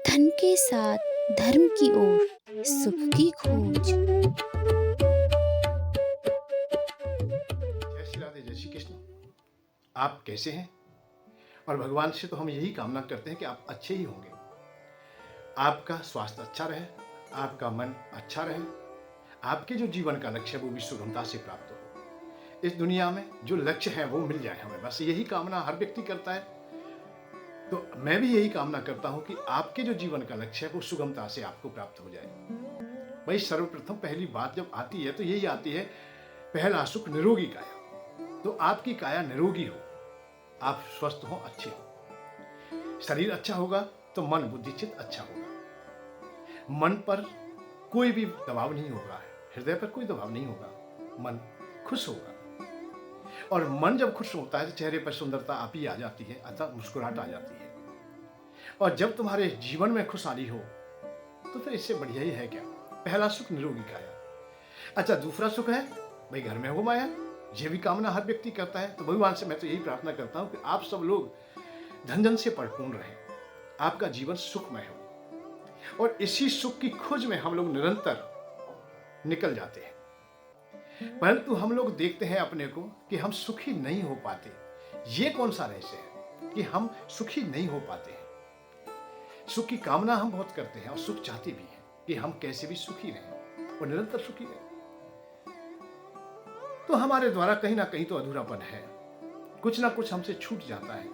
धन के साथ धर्म की ओर सुख की खोज। जय श्री राधे, जय श्री कृष्ण। आप कैसे हैं? और भगवान से तो हम यही कामना करते हैं कि आप अच्छे ही होंगे, आपका स्वास्थ्य अच्छा रहे, आपका मन अच्छा रहे, आपके जो जीवन का लक्ष्य है वो भी सुगमता से प्राप्त हो। इस दुनिया में जो लक्ष्य है वो मिल जाए हमें, बस यही कामना हर व्यक्ति करता है। तो मैं भी यही कामना करता हूँ कि आपके जो जीवन का लक्ष्य है वो सुगमता से आपको प्राप्त हो जाए। भाई सर्वप्रथम पहली बात जब आती है तो यही आती है, पहला सुख निरोगी काया। तो आपकी काया निरोगी हो, आप स्वस्थ हो, अच्छे हो, शरीर अच्छा होगा तो मन बुद्धि चित्त अच्छा होगा। मन पर कोई भी दबाव नहीं होगा, हृदय पर कोई दबाव नहीं होगा, मन खुश होगा। और मन जब खुश होता है तो चेहरे पर सुंदरता आप ही आ जाती है, अर्थात मुस्कुराहट आ जाती है। और जब तुम्हारे जीवन में खुशहाली हो तो फिर इससे बढ़िया ही है क्या। पहला सुख निरोगी काया। अच्छा, दूसरा सुख है भाई घर में हो माया। ये भी कामना हर व्यक्ति करता है। तो भगवान से मैं तो यही प्रार्थना करता हूँ कि आप सब लोग धन जन से परिपूर्ण रहें, आपका जीवन सुखमय हो। और इसी सुख की खोज में हम लोग निरंतर निकल जाते हैं, परंतु हम लोग देखते हैं अपने को कि हम सुखी नहीं हो पाते। ये कौन सा रहस्य है कि हम सुखी नहीं हो पाते हैं? सुख की कामना हम बहुत करते हैं और सुख चाहते भी हैं कि हम कैसे भी सुखी रहें और निरंतर सुखी रहें। तो हमारे द्वारा कहीं ना कहीं तो अधूरापन है, कुछ ना कुछ हमसे छूट जाता है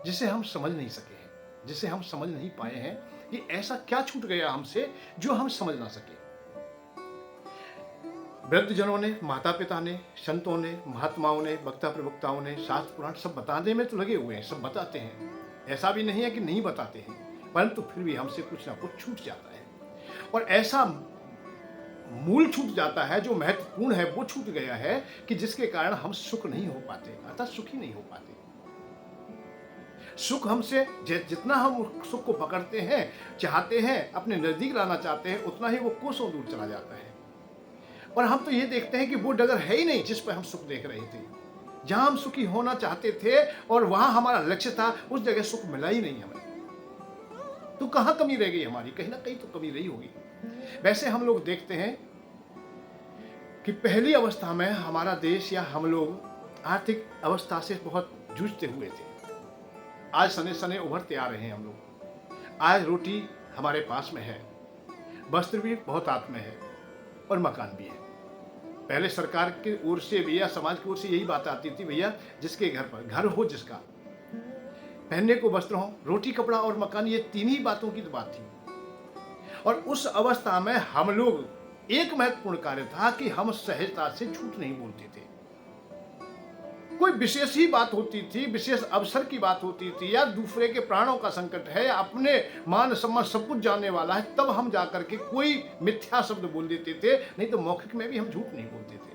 जिसे हम समझ नहीं सके हैं, जिसे हम समझ नहीं पाए हैं कि ऐसा क्या छूट गया हमसे जो हम समझ ना सके। वृद्धजनों ने, माता पिता ने, संतों ने, महात्माओं ने, वक्ता प्रवक्ताओं ने, शास्त्र पुराण सब बताने में तो लगे हुए हैं, सब बताते हैं। ऐसा भी नहीं है कि नहीं बताते हैं, परंतु फिर भी हमसे कुछ ना कुछ छूट जाता है। और ऐसा मूल छूट जाता है, जो महत्वपूर्ण है वो छूट गया है कि जिसके कारण हम सुख नहीं हो पाते, अर्थात सुखी नहीं हो पाते। सुख हमसे जितना हम सुख को पकड़ते हैं, चाहते हैं, अपने नजदीक लाना चाहते हैं, उतना ही वो कोसों दूर चला जाता है। और हम तो ये देखते हैं कि वो डगर है ही नहीं जिस पर हम सुख देख रहे थे। जहां हम सुखी होना चाहते थे और वहां हमारा लक्ष्य था, उस जगह सुख मिला ही नहीं हमें। तो कहां कमी रह गई हमारी? कहीं ना कहीं तो कमी रही होगी। वैसे हम लोग देखते हैं कि पहली अवस्था में हमारा देश या हम लोग आर्थिक अवस्था से बहुत जूझते हुए थे। आज सने सने उभरते आ रहे हैं हम लोग। आज रोटी हमारे पास में है, वस्त्र भी बहुत हाथ में है और मकान भी है। पहले सरकार की ओर से भी या समाज की ओर से यही बात आती थी, भैया जिसके घर पर घर हो, जिसका पहनने को वस्त्र हो, रोटी कपड़ा और मकान, ये तीन ही बातों की तो बात थी। और उस अवस्था में हम लोग, एक महत्वपूर्ण कार्य था कि हम सहजता से झूठ नहीं बोलते थे। कोई विशेष ही बात होती थी, विशेष अवसर की बात होती थी, या दूसरे के प्राणों का संकट है, अपने मान सम्मान सब कुछ जानने वाला है, तब हम जाकर के कोई मिथ्या शब्द बोल देते थे। नहीं तो मौखिक में भी हम झूठ नहीं बोलते थे।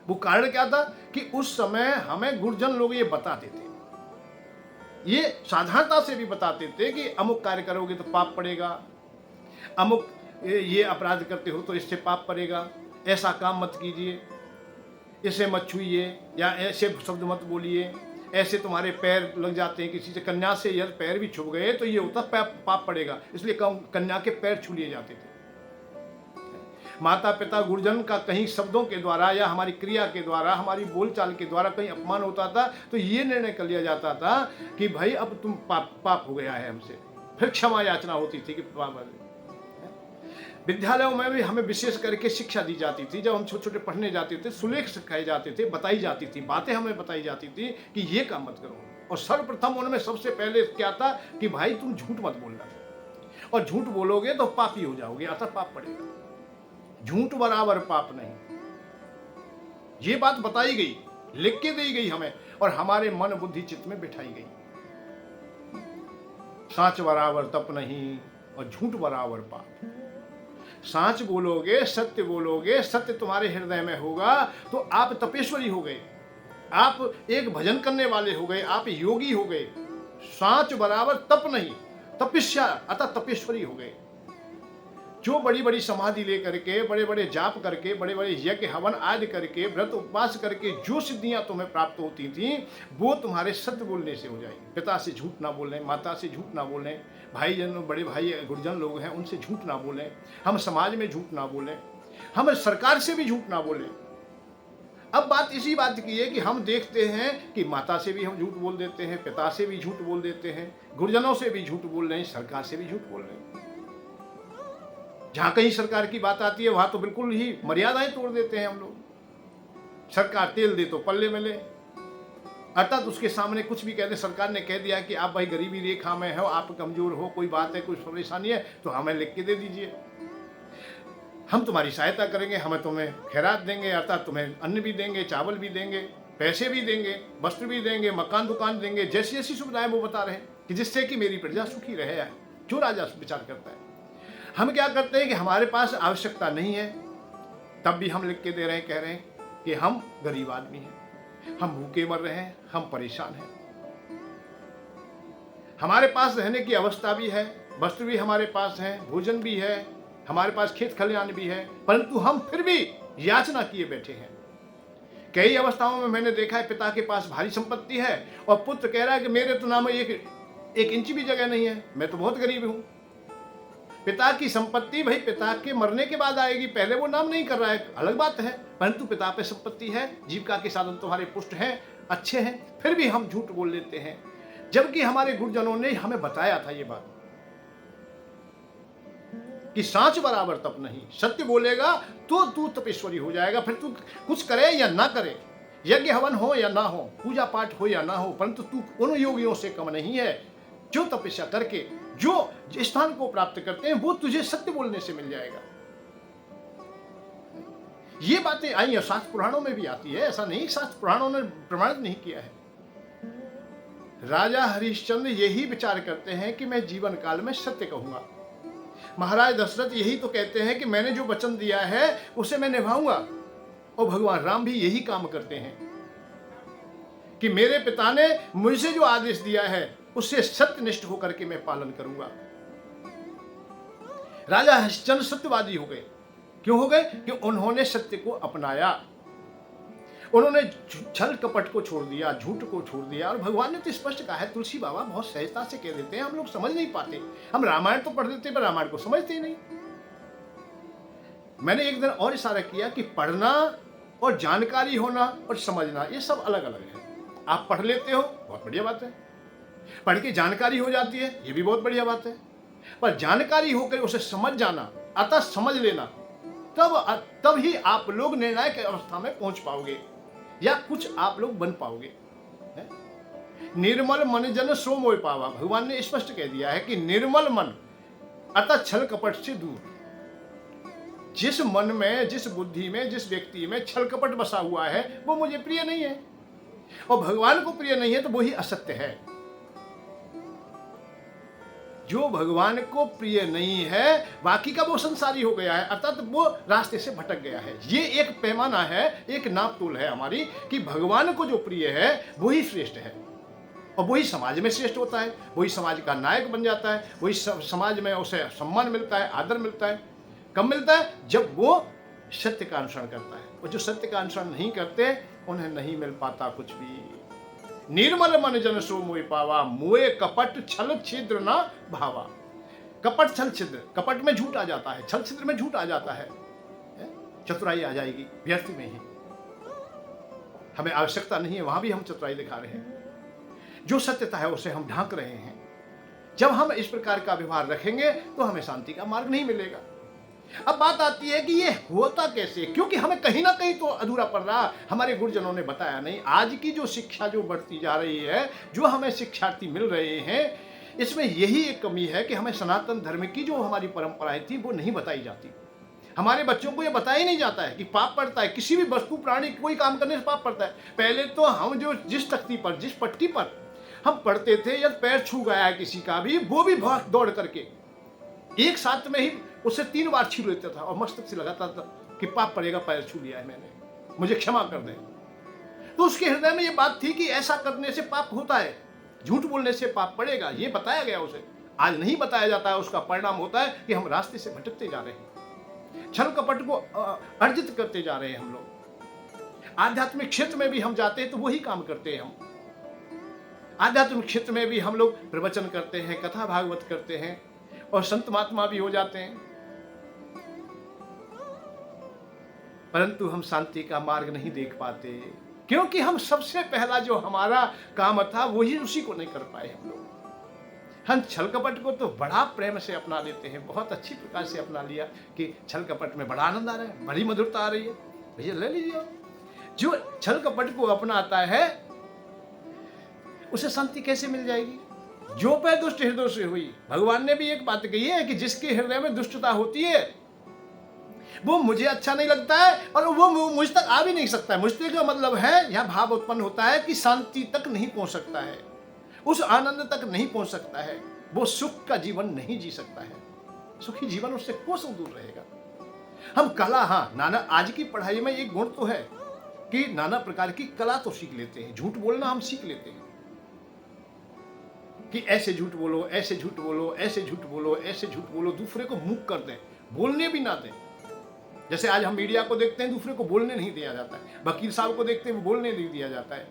वो कारण क्या था कि उस समय हमें गुरुजन लोग ये बताते थे, ये साधारणता से भी बताते थे कि अमुक कार्य करोगे तो पाप पड़ेगा, अमुक ये अपराध करते हो तो इससे पाप पड़ेगा, ऐसा काम मत कीजिए, इसे मत छूइए, या ऐसे शब्द मत बोलिए, ऐसे तुम्हारे पैर लग जाते हैं किसी से। कन्या से यदि पैर भी छू गए तो ये होता पाप पड़ेगा, इसलिए कन्या के पैर छू लिए जाते थे। माता पिता गुरुजन का कहीं शब्दों के द्वारा या हमारी क्रिया के द्वारा, हमारी बोलचाल के द्वारा कहीं अपमान होता था तो ये निर्णय कर लिया जाता था कि भाई अब तुम पाप हो गया है हमसे। फिर क्षमा याचना होती थी कि विद्यालयों में भी हमें विशेष करके शिक्षा दी जाती थी। जब हम छोटे छोटे पढ़ने जाते थे, सुलेख सिखाए जाते थे, बताई जाती थी, बातें हमें बताई जाती थी कि ये काम मत करो। और सर्वप्रथम उनमें सबसे पहले क्या था कि भाई तुम झूठ मत बोलना, और झूठ बोलोगे तो पापी हो जाओगे, अतः पाप पड़ेगा। झूठ बराबर पाप नहीं, ये बात बताई गई, लिख के दी गई हमें, और हमारे मन बुद्धि चित्त में बिठाई गई। साच बराबर तप नहीं और झूठ बराबर पाप। साच बोलोगे, सत्य बोलोगे, सत्य तुम्हारे हृदय में होगा तो आप तपेश्वरी हो गए, आप एक भजन करने वाले हो गए, आप योगी हो गए। साच बराबर तप नहीं, तपस्या अतः तपेश्वरी हो गए। जो बड़ी बड़ी समाधि लेकर के, बड़े बड़े जाप करके, बड़े बड़े यज्ञ हवन आदि करके, व्रत उपवास करके जो सिद्धियां तुम्हें प्राप्त होती थी, वो तुम्हारे सत्य बोलने से हो जाएगी। पिता से झूठ ना बोलने, माता से झूठ ना बोलने, भाईजन, बड़े भाई गुरुजन लोग हैं, उनसे झूठ ना बोलें, हम समाज में झूठ ना बोलें, हम सरकार से भी झूठ ना बोलें। अब बात इसी बात की है कि हम देखते हैं कि माता से भी हम झूठ बोल देते हैं, पिता से भी झूठ बोल देते हैं, गुरुजनों से भी झूठ बोल रहे हैं, सरकार से भी झूठ बोल रहे हैं। जहां कहीं सरकार की बात आती है वहां तो बिल्कुल ही मर्यादाएं तोड़ देते हैं हम लोग। सरकार तेल दे तो पल्ले में ले, अर्थात उसके सामने कुछ भी कह दे। सरकार ने कह दिया कि आप भाई गरीबी रेखा में हो, आप कमजोर हो, कोई बात है, कोई परेशानी है तो हमें लिख के दे दीजिए, हम तुम्हारी सहायता करेंगे, हमें तुम्हें खैरात देंगे, अर्थात तुम्हें अन्न भी देंगे, चावल भी देंगे, पैसे भी देंगे, वस्त्र भी देंगे, मकान दुकान देंगे, जैसी जैसी सुविधाएं वो बता रहे हैं कि जिससे कि मेरी प्रजा सुखी रहे। जो राजा विचार करता है। हम क्या करते हैं कि हमारे पास आवश्यकता नहीं है, तब भी हम लिख के दे रहे हैं, कह रहे हैं कि हम गरीब आदमी हैं, हम भूखे मर रहे हैं, हम परेशान हैं, हमारे पास रहने की अवस्था भी है, वस्त्र भी हमारे पास है, भोजन भी है, हमारे पास खेत खलिहान भी है, परंतु हम फिर भी याचना किए बैठे हैं। कई अवस्थाओं में मैंने देखा है पिता के पास भारी संपत्ति है और पुत्र कह रहा है कि मेरे तो नाम एक इंच भी जगह नहीं है, मैं तो बहुत गरीब हूं। पिता की संपत्ति भाई पिता के मरने के बाद आएगी, पहले वो नाम नहीं कर रहा है, अलग बात है, परंतु पिता पे संपत्ति है, जीविका के साधन तुम्हारे पुष्ट हैं, अच्छे हैं, फिर भी हम झूठ बोल लेते हैं। जबकि हमारे गुरुजनों ने हमें बताया था ये बात कि सांच बराबर तप नहीं, सत्य बोलेगा तो तू तपेश्वरी हो जाएगा। फिर तू कुछ करे या ना करे, यज्ञ हवन हो या ना हो, पूजा पाठ हो या ना हो, परंतु तू उन योगियों से कम नहीं है जो तपस्या करके जो स्थान को प्राप्त करते हैं, वो तुझे सत्य बोलने से मिल जाएगा। ये बातें आई और शास्त्र पुराणों में भी आती है, ऐसा नहीं शास्त्र पुराणों ने प्रमाणित नहीं किया है। राजा हरिश्चंद्र यही विचार करते हैं कि मैं जीवन काल में सत्य कहूंगा। महाराज दशरथ यही तो कहते हैं कि मैंने जो वचन दिया है उसे मैं निभाऊंगा, और भगवान राम भी यही काम करते हैं कि मेरे पिता ने मुझसे जो आदेश दिया है उससे सत्यनिष्ठ होकर के मैं पालन करूंगा। राजा हरिश्चंद्र सत्यवादी हो गए। क्यों हो गए? कि उन्होंने सत्य को अपनाया, उन्होंने छल कपट को छोड़ दिया, झूठ को छोड़ दिया। और भगवान ने तो स्पष्ट कहा है, तुलसी बाबा बहुत सहजता से कह देते हैं, हम लोग समझ नहीं पाते। हम रामायण तो पढ़ देते पर रामायण को समझते ही नहीं। मैंने एक दिन और इशारा किया कि पढ़ना और जानकारी होना और समझना ये सब अलग अलग है। आप पढ़ लेते हो, बहुत बढ़िया बात है, पढ़ के जानकारी हो जाती है, ये भी बहुत बढ़िया बात है, पर जानकारी होकर उसे समझ जाना, अतः समझ लेना, तब ही आप लोग निर्णायक अवस्था में पहुंच पाओगे या कुछ आप लोग बन पाओगे। निर्मल मन जन सो मोह पावा, भगवान ने स्पष्ट कह दिया है कि निर्मल मन अतः छल कपट से दूर। जिस मन में, जिस बुद्धि में, जिस व्यक्ति में छल कपट बसा हुआ है वो मुझे प्रिय नहीं है, और भगवान को प्रिय नहीं है तो वो ही असत्य है। जो भगवान को प्रिय नहीं है बाकी का वो संसारी हो गया है, अर्थात वो रास्ते से भटक गया है। ये एक पैमाना है, एक नापतोल है हमारी कि भगवान को जो प्रिय है वही श्रेष्ठ है, और वही समाज में श्रेष्ठ होता है, वही समाज का नायक बन जाता है, वही समाज में उसे सम्मान मिलता है, आदर मिलता है। कब मिलता है? जब वो सत्य का अनुसरण करता है, और जो सत्य का अनुसरण नहीं करते उन्हें नहीं मिल पाता कुछ भी। निर्मल मन जन सो मोह पावा, मोए कपट छल छिद्र ना भावा। कपट छल छिद्र, कपट में झूठ आ जाता है, छल छिद्र में झूठ आ जाता है, चतुराई आ जाएगी व्यर्थ में ही। हमें आवश्यकता नहीं है, वहां भी हम चतुराई दिखा रहे हैं। जो सत्यता है उसे हम ढांक रहे हैं। जब हम इस प्रकार का व्यवहार रखेंगे तो हमें शांति का मार्ग नहीं मिलेगा। अब बात आती है कि ये होता कैसे, क्योंकि हमें कहीं ना कहीं तो अधूरा पड़ रहा, हमारे गुरुजनों ने बताया नहीं। आज की जो शिक्षा जो बढ़ती जा रही है, जो हमें शिक्षार्थी मिल रहे हैं, इसमें यही एक कमी है कि हमें सनातन धर्म की जो हमारी परंपराएं थी वो नहीं बताई जाती। हमारे बच्चों को ये बताया ही नहीं जाता है कि पाप पड़ता है, किसी भी वस्तु प्राणी कोई काम करने से पाप पड़ता है। पहले तो हम जो जिस तख्ती पर, जिस पट्टी पर हम पढ़ते थे, यदि पैर छू गया है किसी का भी, वो भी बहुत दौड़ करके एक साथ में ही उसे 3 बार छू लेता था और मस्तक से लगाता था कि पाप पड़ेगा, पैर छू लिया है मैंने, मुझे क्षमा कर दे। तो उसके हृदय में ये बात थी कि ऐसा करने से पाप होता है, झूठ बोलने से पाप पड़ेगा, ये बताया गया उसे। आज नहीं बताया जाता है, उसका परिणाम होता है कि हम रास्ते से भटकते जा रहे हैं, छल कपट को अर्जित करते जा रहे हैं हम लोग। आध्यात्मिक क्षेत्र में भी हम जाते हैं तो वही काम करते हैं हम। आध्यात्मिक क्षेत्र में भी हम लोग प्रवचन करते हैं, कथा भागवत करते हैं और संत महात्मा भी हो जाते हैं, परंतु हम शांति का मार्ग नहीं देख पाते, क्योंकि हम सबसे पहला जो हमारा काम था वही उसी को नहीं कर पाए हम लोग। हम छल कपट को तो बड़ा प्रेम से अपना लेते हैं, बहुत अच्छी प्रकार से अपना लिया कि छल कपट में बड़ा आनंद आ रहा है, बड़ी मधुरता आ रही है, भैया ले लीजिए। जो छल कपट को अपनाता है उसे शांति कैसे मिल जाएगी? जो पे दुष्ट हृदय से हुई, भगवान ने भी एक बात कही है कि जिसके हृदय में दुष्टता होती है वो मुझे अच्छा नहीं लगता है और वो मुझ तक आ भी नहीं सकता है। मुझ तक का मतलब है, यह भाव उत्पन्न होता है कि शांति तक नहीं पहुंच सकता है, उस आनंद तक नहीं पहुंच सकता है, वो सुख का जीवन नहीं जी सकता है, सुखी जीवन उससे कोसों दूर रहेगा। हम कला, हाँ, नाना आज की पढ़ाई में एक गुण तो है कि नाना प्रकार की कला तो सीख लेते हैं, झूठ बोलना हम सीख लेते हैं कि ऐसे झूठ बोलो, ऐसे झूठ बोलो, ऐसे झूठ बोलो, ऐसे झूठ बोलो, दूसरे को मुक्त कर दें, बोलने भी ना दें। जैसे आज हम मीडिया को देखते हैं, दूसरे को बोलने नहीं दिया जाता है, वकील साहब को देखते हैं वो बोलने नहीं दिया जाता है,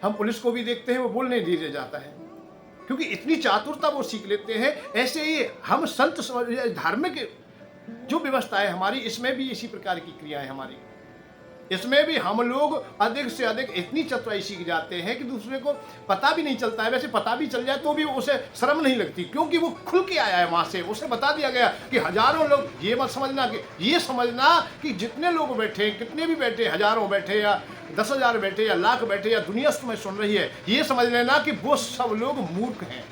हम पुलिस को भी देखते हैं वो बोलने नहीं दिया जाता है, क्योंकि इतनी चातुरता वो सीख लेते हैं। ऐसे ही हम संत धार्मिक जो व्यवस्था है हमारी, इसमें भी इसी प्रकार की क्रियाएं हमारी, इसमें भी हम लोग अधिक से अधिक इतनी चतुराई सीख जाते हैं कि दूसरे को पता भी नहीं चलता है। वैसे पता भी चल जाए तो भी उसे शर्म नहीं लगती, क्योंकि वो खुल के आया है वहां से, उसे बता दिया गया कि हजारों लोग, ये मत समझना कि, ये समझना कि जितने लोग बैठे, कितने भी बैठे, हजारों बैठे या 10,000 बैठे या लाख बैठे या दुनिया तुम्हें सुन रही है, ये समझ लेना कि वो सब लोग मूर्ख हैं।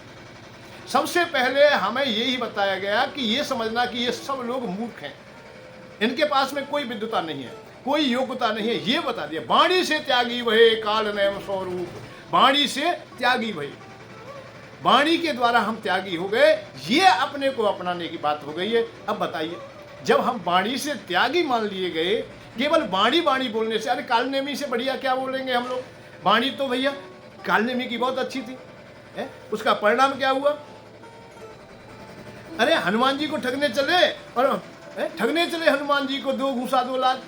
सबसे पहले हमें यही बताया गया कि ये समझना कि ये सब लोग मूर्ख हैं, इनके पास में कोई विद्वता नहीं है, कोई योग्यता नहीं है, ये बता दिया। वाणी से त्यागी वहे काल नयन स्वरूप, वाणी से त्यागी वहे, वाणी के द्वारा हम त्यागी हो गए, ये अपने को अपनाने की बात हो गई है। अब बताइए, जब हम वाणी से त्यागी मान लिए गए, केवल वाणी वाणी बोलने से, अरे कालनेमी से बढ़िया क्या बोलेंगे हम लोग? वाणी तो भैया कालनेमी की बहुत अच्छी थी, है? उसका परिणाम क्या हुआ? अरे हनुमान जी को ठगने चले और ठगने चले हनुमान जी को, 2 घूसा 2 लाख।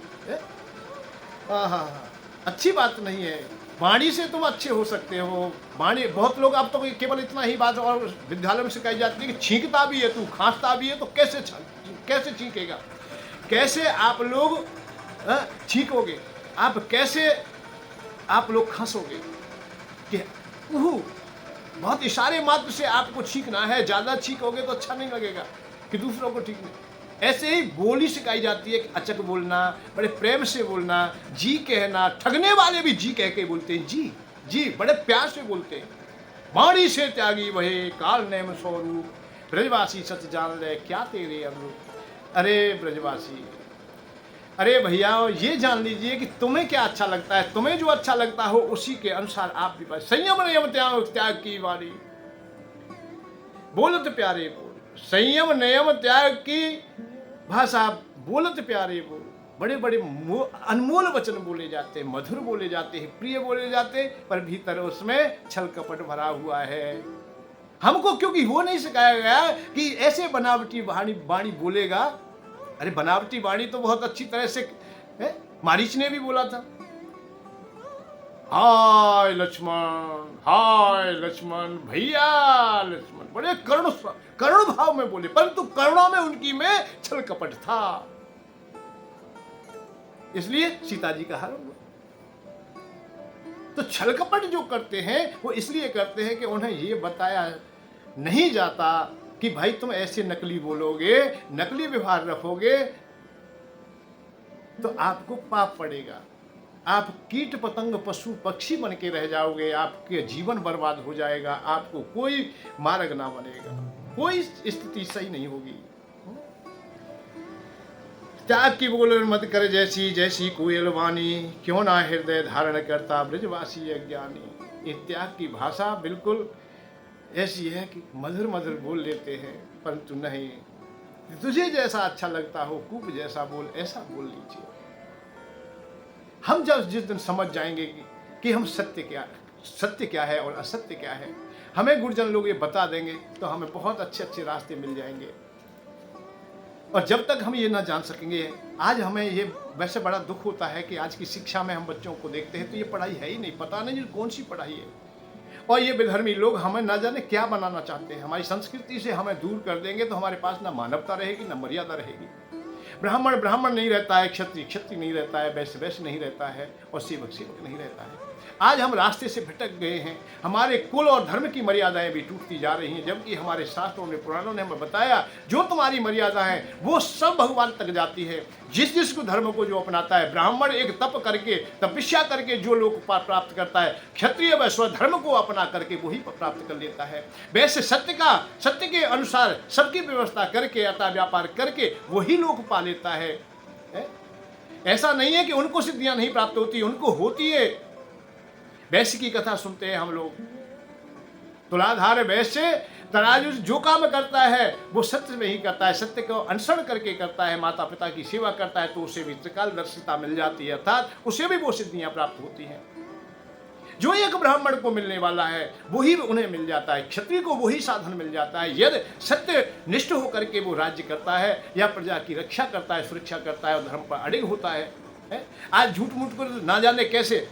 अच्छी बात नहीं है। वाणी से तुम अच्छे हो सकते हो, वाणी, बहुत लोग अब तो केवल इतना ही बात और विद्यालय में सिखाई जाती है कि छींकता भी है तू, खांसता भी है तो कैसे छींकेगा, कैसे आप लोग छींकोगे, आप कैसे आप लोग खांसोगे, कि बहुत इशारे मात्र से आपको छींकना है, ज्यादा छींकोगे तो अच्छा नहीं लगेगा कि दूसरों को ठीक नहीं। ऐसे ही बोली सिखाई जाती है कि अचक बोलना, बड़े प्रेम से बोलना, जी कहना, ठगने वाले भी जी कह के बोलते हैं, जी जी, बड़े प्यार से बोलते हैं। वाणी से त्यागी वहे काल नयन स्वरूप, ब्रजवासी सच जान ले क्या तेरे अनुरूप। अरे ब्रजवासी, अरे भैया ये जान लीजिए कि तुम्हें क्या अच्छा लगता है, तुम्हें जो अच्छा लगता हो उसी के अनुसार आप भी पाए। संयम नियम त्याग की वाणी, बोलत प्यारे बोल, संयम नियम त्याग की भाषा, बोलत प्यारे बोल। बड़े बड़े अनमोल वचन बोले जाते हैं, मधुर बोले जाते हैं, प्रिय बोले जाते हैं, पर भीतर उसमें छल कपट भरा हुआ है। हमको क्योंकि वो नहीं सिखाया गया कि ऐसे बनावटी वाणी बोलेगा। अरे बनावटी वाणी तो बहुत अच्छी तरह से मारीच ने भी बोला था, हाय लक्ष्मण भैया लक्ष्मण, बड़े करुण भाव में बोले, परंतु करुणा में उनकी में छल कपट था, इसलिए सीता जी का हरण हुआ। तो छल कपट जो करते हैं वो इसलिए करते हैं कि उन्हें ये बताया नहीं जाता कि भाई तुम ऐसे नकली बोलोगे, नकली व्यवहार रखोगे तो आपको पाप पड़ेगा, आप कीट पतंग पशु पक्षी बन के रह जाओगे, आपके जीवन बर्बाद हो जाएगा, आपको कोई मार्ग ना बनेगा, कोई स्थिति सही नहीं होगी। त्याग की बोल मत कर जैसी जैसी कोयल वाणी, क्यों ना हृदय धारण करता ब्रजवासी अज्ञानी। ये त्याग की भाषा बिल्कुल ऐसी है कि मधुर मधुर बोल लेते हैं, परंतु नहीं, तुझे जैसा अच्छा लगता हो, कूप जैसा बोल, ऐसा बोल लीजिए। हम जब जिस दिन समझ जाएंगे कि हम सत्य क्या है और असत्य क्या है, हमें गुरुजन लोग ये बता देंगे, तो हमें बहुत अच्छे अच्छे रास्ते मिल जाएंगे। और जब तक हम ये ना जान सकेंगे, आज हमें ये वैसे बड़ा दुख होता है कि आज की शिक्षा में हम बच्चों को देखते हैं तो ये पढ़ाई है ही नहीं, पता नहीं कौन सी पढ़ाई है। और ये विधर्मी लोग हमें ना जाने क्या बनाना चाहते हैं, हमारी संस्कृति से हमें दूर कर देंगे तो हमारे पास ना मानवता रहेगी ना मर्यादा रहेगी। ब्राह्मण ब्राह्मण नहीं रहता है, क्षत्रिय क्षत्रिय नहीं रहता है, वैश्य वैश्य नहीं रहता है और सेवक सेवक नहीं रहता है। आज हम रास्ते से भटक गए हैं, हमारे कुल और धर्म की मर्यादाएं भी टूटती जा रही हैं, जबकि हमारे शास्त्रों ने पुराणों ने हमें बताया जो तुम्हारी मर्यादा है वो सब भगवान तक जाती है। जिस जिस को धर्म को जो अपनाता है, ब्राह्मण एक तप करके तपस्या करके जो लोग प्राप्त करता है, क्षत्रिय व स्वधर्म को अपना करके वही प्राप्त कर लेता है। वैसे सत्य के अनुसार सबकी व्यवस्था करके अता व्यापार करके वही लोग पा लेता है। ऐसा नहीं है कि उनको सिद्धियां नहीं प्राप्त होती, उनको होती है। वैश्य की कथा सुनते हैं हम लोग, तुलाधार वैश्य तराजू जो काम करता है वो सत्य में ही करता है, सत्य को अनुसरण करके करता है, माता पिता की सेवा करता है तो उसे भी त्रिकालदर्शिता मिल जाती है, अर्थात उसे भी वो सिद्धियां प्राप्त होती हैं। जो एक ब्राह्मण को मिलने वाला है वही उन्हें मिल जाता है, क्षत्रिय को वही साधन मिल जाता है यदि सत्य निष्ठ होकर के वो राज्य करता है या प्रजा की रक्षा करता है, सुरक्षा करता है और धर्म पर अडिग होता है। आज झूठ मूठ को ना जाने कैसे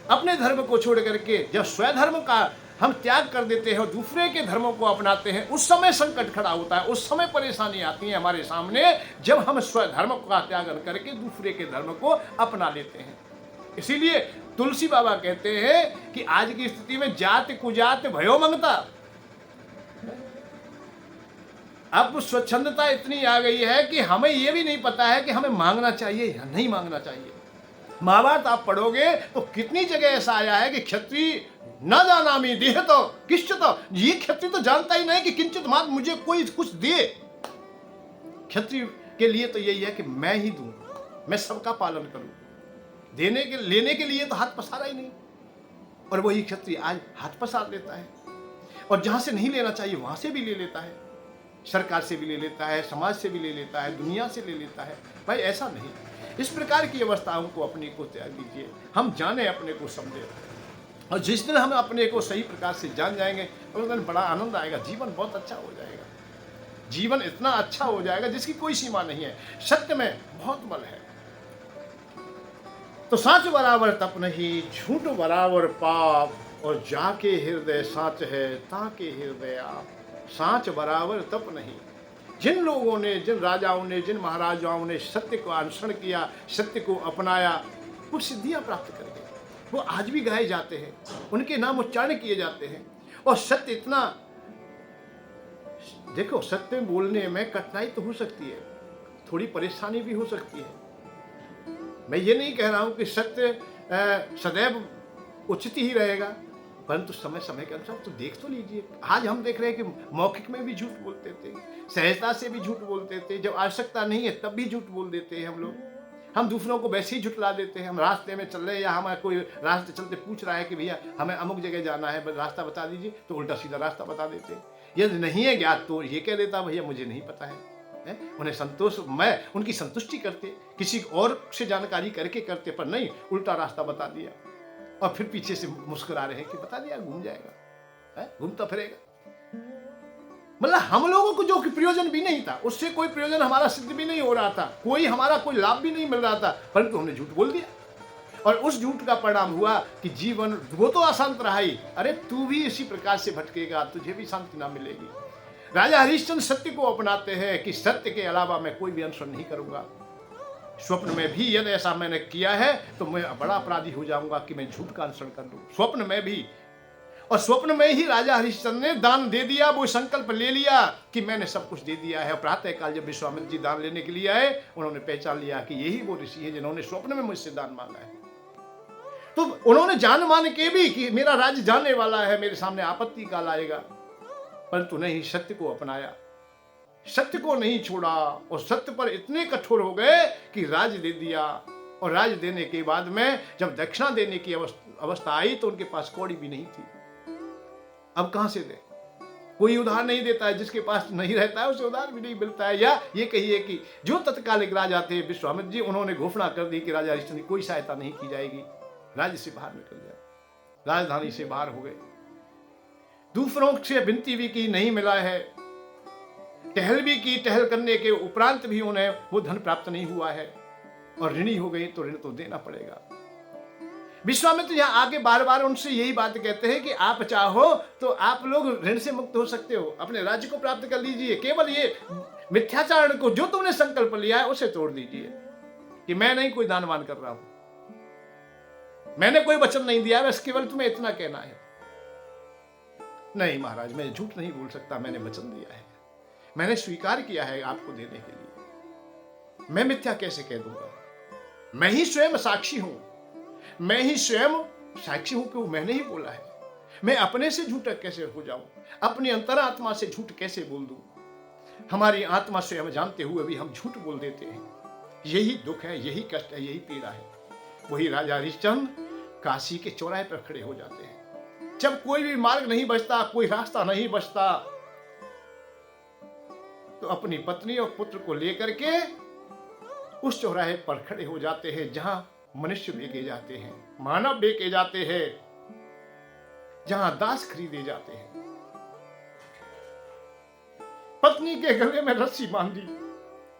अपने धर्म को छोड़ करके जब स्वधर्म का हम त्याग कर देते हैं और दूसरे के धर्मों को अपनाते हैं, उस समय संकट खड़ा होता है, उस समय परेशानी आती है हमारे सामने जब हम स्वधर्म का त्याग करके दूसरे के धर्म को अपना लेते हैं। इसीलिए तुलसी बाबा कहते हैं कि आज की स्थिति में जात कुजात भयो मंगता। अब स्वच्छंदता इतनी आ गई है कि हमें यह भी नहीं पता है कि हमें मांगना चाहिए या नहीं मांगना चाहिए। महाभारत आप पढ़ोगे तो कितनी जगह ऐसा आया है कि क्षत्रिय न जानामि देह तो किश्चित, ये क्षत्रिय तो जानता ही नहीं कि किंचित मात्र मुझे कोई कुछ दे। क्षत्रिय के लिए तो यही है कि मैं ही दूं, मैं सबका पालन करूं, देने के लेने के लिए तो हाथ पसारा ही नहीं। और वही क्षत्रिय आज हाथ पसार लेता है और जहां से नहीं लेना चाहिए वहां से भी ले लेता है, सरकार से भी ले लेता है, समाज से भी ले लेता है, दुनिया से ले लेता है। भाई ऐसा नहीं, इस प्रकार की अवस्थाओं को अपने को त्याग दीजिए, हम जाने अपने को समझे। और जिस दिन हम अपने को सही प्रकार से जान जाएंगे उस दिन बड़ा आनंद आएगा, जीवन बहुत अच्छा हो जाएगा, जीवन इतना अच्छा हो जाएगा जिसकी कोई सीमा नहीं है। सत्य में बहुत बल है। तो साच बराबर तप नहीं, झूठ बराबर पाप, और जाके हृदय साच है ताके हृदय आप। साच बराबर तप नहीं। जिन लोगों ने, जिन राजाओं ने, जिन महाराजाओं ने सत्य को अनुसरण किया, सत्य को अपनाया, वो सिद्धियां प्राप्त कर गए, वो आज भी गाए जाते हैं, उनके नाम उच्चारण किए जाते हैं। और सत्य इतना, देखो सत्य बोलने में कठिनाई तो हो सकती है, थोड़ी परेशानी भी हो सकती है। मैं ये नहीं कह रहा हूं कि सत्य सदैव उचित ही रहेगा, परंतु समय समय के अनुसार तो देख तो लीजिए। आज हम देख रहे हैं कि मौखिक में भी झूठ बोलते थे, सहजता से भी झूठ बोलते थे, जब आवश्यकता नहीं है तब भी झूठ बोल देते हैं हम लोग। हम दूसरों को वैसे ही झुटला देते हैं। हम रास्ते में चल रहे हैं या हमारा कोई रास्ते चलते पूछ रहा है कि भैया हमें अमुक जगह जाना है, रास्ता बता दीजिए, तो उल्टा सीधा रास्ता बता देते हैं। यदि नहीं है ज्ञात तो ये कह देता भैया मुझे नहीं पता है। उन्हें संतोष, मैं उनकी संतुष्टि करते, किसी और से जानकारी करके करते, पर नहीं, उल्टा रास्ता बता दिया और फिर पीछे से मुस्कुरा रहे हैं कि बता दिया घूम जाएगा, घूमता फिरेगा। मतलब हम लोगों को जो कि प्रयोजन भी नहीं था, उससे कोई प्रयोजन हमारा सिद्ध भी नहीं हो रहा था, कोई हमारा कोई लाभ भी नहीं मिल रहा था, परंतु हमने झूठ बोल दिया और उस झूठ का परिणाम हुआ कि जीवन वो तो अशांत रहा ही, अरे तू भी इसी प्रकार से भटकेगा, तुझे भी शांति ना मिलेगी। राजा हरिश्चंद्र सत्य को अपनाते हैं कि सत्य के अलावा मैं कोई भी अनुसरण नहीं करूंगा। स्वप्न में भी यदि ऐसा मैंने किया है तो मैं बड़ा अपराधी हो जाऊंगा कि मैं झूठ का अनुसरण कर लूं, स्वप्न में भी। और स्वप्न में ही राजा हरिश्चंद्र ने दान दे दिया, वो संकल्प ले लिया कि मैंने सब कुछ दे दिया है। प्रातः काल जब विश्वामित्र जी दान लेने के लिए आए, उन्होंने पहचान लिया कि यही वो ऋषि है जिन्होंने स्वप्न में मुझसे दान मांगा है। तो उन्होंने जान मान के भी कि मेरा राज्य जाने वाला है, मेरे सामने आपत्ति काल आएगा, परंतु नहीं, सत्य को अपनाया, सत्य को नहीं छोड़ा और सत्य पर इतने कठोर हो गए कि राज दे दिया। और राज देने के बाद में जब दक्षिणा देने की अवस्था आई तो उनके पास कौड़ी भी नहीं थी। अब कहां से दे? कोई उधार नहीं देता है, जिसके पास नहीं रहता है उसे उधार भी नहीं मिलता है। या ये कहिए कि जो तत्कालिक राजा थे विश्वामित्र जी, उन्होंने घोषणा कर दी कि राजा हरिश्चंद्र की कोई सहायता नहीं की जाएगी, राज्य से बाहर निकल जाए, राजधानी से बाहर हो गए। दूसरों से विनती भी की, नहीं मिला है, टहल भी की, टहल करने के उपरांत भी उन्हें वो धन प्राप्त नहीं हुआ है और ऋणी हो गई तो ऋण तो देना पड़ेगा। विश्वामित्र यहाँ आके बार बार उनसे यही बात कहते हैं कि आप चाहो तो आप लोग ऋण से मुक्त हो सकते हो, अपने राज्य को प्राप्त कर लीजिए, केवल ये मिथ्याचारण को जो तुमने संकल्प लिया है उसे तोड़ दीजिए कि मैं नहीं कोई दानवान कर रहा हूं, मैंने कोई वचन नहीं दिया, बस केवल तुम्हें इतना कहना है। नहीं महाराज, मैं झूठ नहीं बोल सकता, मैंने वचन दिया है, मैंने स्वीकार किया है आपको देने के लिए, मैं मिथ्या कैसे कह दूंगा? मैं ही स्वयं साक्षी हूं, मैं ही स्वयं साक्षी हूं कि मैंने ही बोला है। मैं अपने से झूठा कैसे हो जाऊं? अपनी अंतरात्मा से झूठ कैसे बोल दूं? हमारी आत्मा से हम जानते हुए भी हम झूठ बोल देते हैं। यही दुख है, यही कष्ट है, यही पीड़ा है। वही राजा हरिश्चंद्र काशी के चौराहे पर खड़े हो जाते हैं। जब कोई भी मार्ग नहीं बचता, कोई रास्ता नहीं बचता, तो अपनी पत्नी और पुत्र को लेकर के उस चौराहे पर खड़े हो जाते हैं जहां मनुष्य बेचे जाते हैं, मानव बेचे जाते हैं, जहां दास खरीदे जाते हैं। पत्नी के गले में रस्सी बांध दी,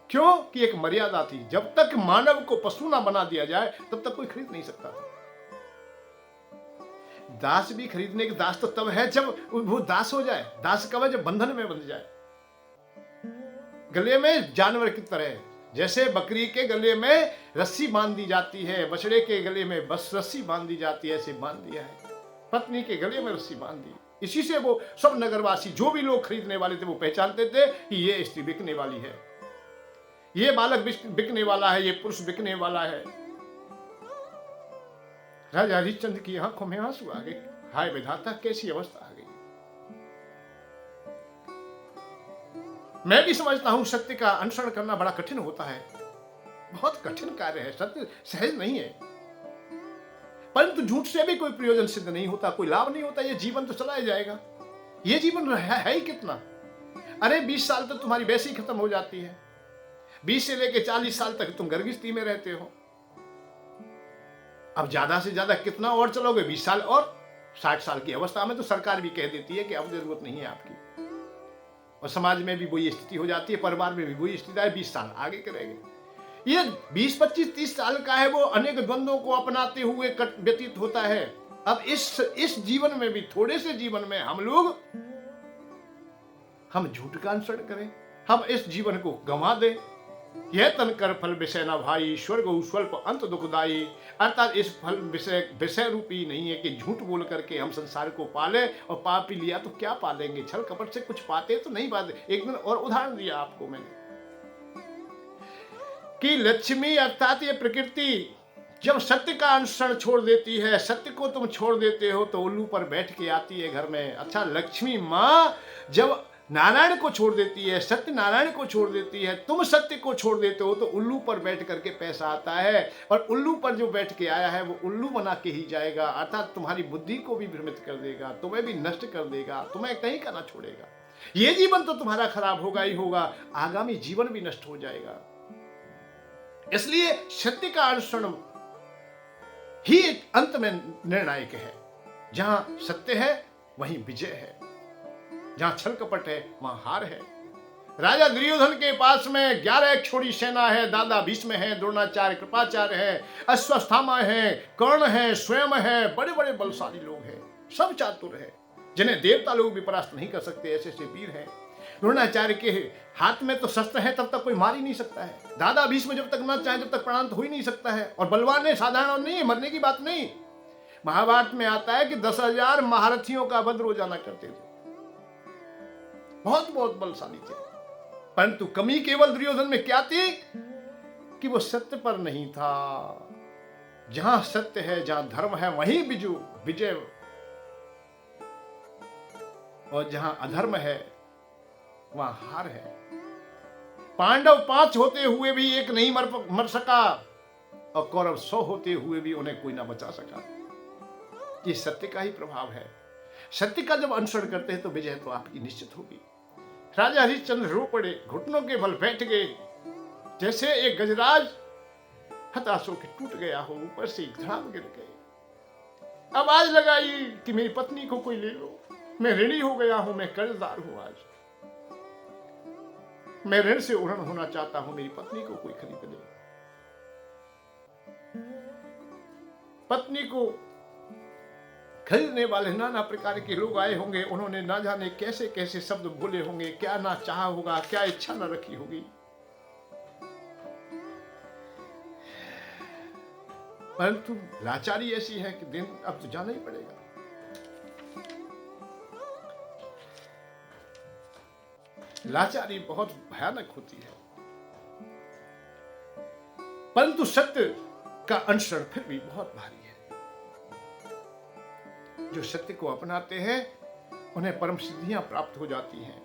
क्यों? कि एक मर्यादा थी, जब तक मानव को पशु ना बना दिया जाए तब तक कोई खरीद नहीं सकता था। दास भी खरीदने के दास तो तब है जब वो दास हो जाए। दास कब है? जब बंधन में बंध जाए, गले में जानवर की तरह। जैसे बकरी के गले में रस्सी बांध दी जाती है, बछड़े के गले में बस रस्सी बांध दी जाती है, ऐसे बांध दिया है। पत्नी के गले में रस्सी बांध दी। इसी से वो सब नगरवासी, जो भी लोग खरीदने वाले थे, वो पहचानते थे कि ये स्त्री बिकने वाली है, ये बालक बिकने वाला है, ये पुरुष बिकने वाला है। राजा हरिश्चंद्र की आंखों में आंसू आ गए। हाय विधाता, कैसी अवस्था आ गई। मैं भी समझता हूं सत्य का अनुसरण करना बड़ा कठिन होता है, बहुत कठिन कार्य है। सत्य सहज नहीं है, परंतु झूठ से भी कोई प्रयोजन सिद्ध नहीं होता, कोई लाभ नहीं होता। ये जीवन तो चला ही जाएगा। ये जीवन है ही कितना? अरे 20 साल तक तुम्हारी वैसे ही खत्म हो जाती है। 20 से लेकर 40 साल तक तुम गर्भिष्ठी में रहते हो। अब ज्यादा से ज्यादा कितना और चलोगे? 20 साल और 60 साल की अवस्था में तो सरकार भी कह देती है कि अब जरूरत नहीं है आपकी, और समाज में भी वही स्थिति हो जाती है, परिवार में भी वही स्थिति है। 20 साल आगे करेंगे। ये 20, 25, 30 साल का है, वो अनेक द्वंद्वों को अपनाते हुए व्यतीत होता है। अब इस जीवन में भी, थोड़े से जीवन में हम झूठ का अनुसरण करें, हम इस जीवन को गंवा दें। यह तन कर फल विषय न भाई, स्वर्ग स्वल्प अंत दुखदाई। अर्थात इस फल विषय रूपी नहीं है कि झूठ बोल करके हम संसार को पाले, और पाप ही लिया तो क्या पालेंगे? छल कपट से कुछ पाते तो नहीं पाते। एक दिन और उदाहरण दिया आपको मैंने कि लक्ष्मी अर्थात ये प्रकृति जब सत्य का अनुसरण छोड़ देती है, सत्य को तुम छोड़ देते हो, तो उल्लू पर बैठ के आती है घर में। अच्छा, लक्ष्मी माँ जब नारायण को छोड़ देती है, सत्य नारायण को छोड़ देती है, तुम सत्य को छोड़ देते हो, तो उल्लू पर बैठ करके पैसा आता है, और उल्लू पर जो बैठ के आया है वो उल्लू बना के ही जाएगा। अर्थात तुम्हारी बुद्धि को भी भ्रमित कर देगा, तुम्हें भी नष्ट कर देगा, तुम्हें कहीं का ना छोड़ेगा। ये जीवन तो तुम्हारा खराब होगा ही होगा, आगामी जीवन भी नष्ट हो जाएगा। इसलिए सत्य का अनुसरण ही अंत में निर्णायक है। जहां सत्य है वहीं विजय है, जहां छल कपट है वहां हार है। राजा दुर्योधन के पास में 11 छोड़ी सेना है। दादा भीष्म है, द्रोणाचार्य, कृपाचार्य है, अश्वत्थामा है, कर्ण है, स्वयं है, बड़े बड़े बलशाली लोग हैं, सब चातुर है, जिन्हें देवता लोग भी परास्त नहीं कर सकते, ऐसे ऐसे वीर हैं। द्रोणाचार्य के हाथ में तो शस्त्र है, तब तक कोई मार ही नहीं सकता है। दादा भीष्म जब तक ना चाहे तब तक प्राणांत हो ही नहीं सकता है, और बलवान है, साधारण नहीं है, मरने की बात नहीं। महाभारत में आता है कि 10,000 महारथियों का वध रोजाना करते थे, बहुत बहुत बलशाली थे। परंतु कमी केवल दुर्योधन में क्या थी कि वो सत्य पर नहीं था। जहां सत्य है, जहां धर्म है, वहीं विजय, और जहां अधर्म है वहां हार है। पांडव 5 होते हुए भी एक नहीं मर सका, और कौरव 100 होते हुए भी उन्हें कोई ना बचा सका। ये सत्य का ही प्रभाव है। सत्य का जब अनुसरण करते हैं तो विजय तो आपकी निश्चित होगी। राजा हरिश्चंद्र रो पड़े, घुटनों के बल बैठ गए, जैसे एक गजराज हताश होकर टूट गया हो, ऊपर से धड़ाम गिर गए। आवाज लगाई कि मेरी पत्नी को कोई ले लो, मैं ऋणी हो गया हूं, मैं कर्जदार हूं। आज मैं ऋण से उड़न होना चाहता हूं, मेरी पत्नी को कोई खरीद ले। पत्नी को खरीदने वाले नाना प्रकार के लोग आए होंगे, उन्होंने ना जाने कैसे कैसे शब्द बोले होंगे, क्या ना चाहा होगा, क्या इच्छा ना रखी होगी। परंतु लाचारी ऐसी है कि दिन अब तो जाना ही पड़ेगा। लाचारी बहुत भयानक होती है, परंतु सत्य का अनुसरण फिर भी बहुत भारी है। जो सत्य को अपनाते हैं उन्हें परम सिद्धियां प्राप्त हो जाती हैं।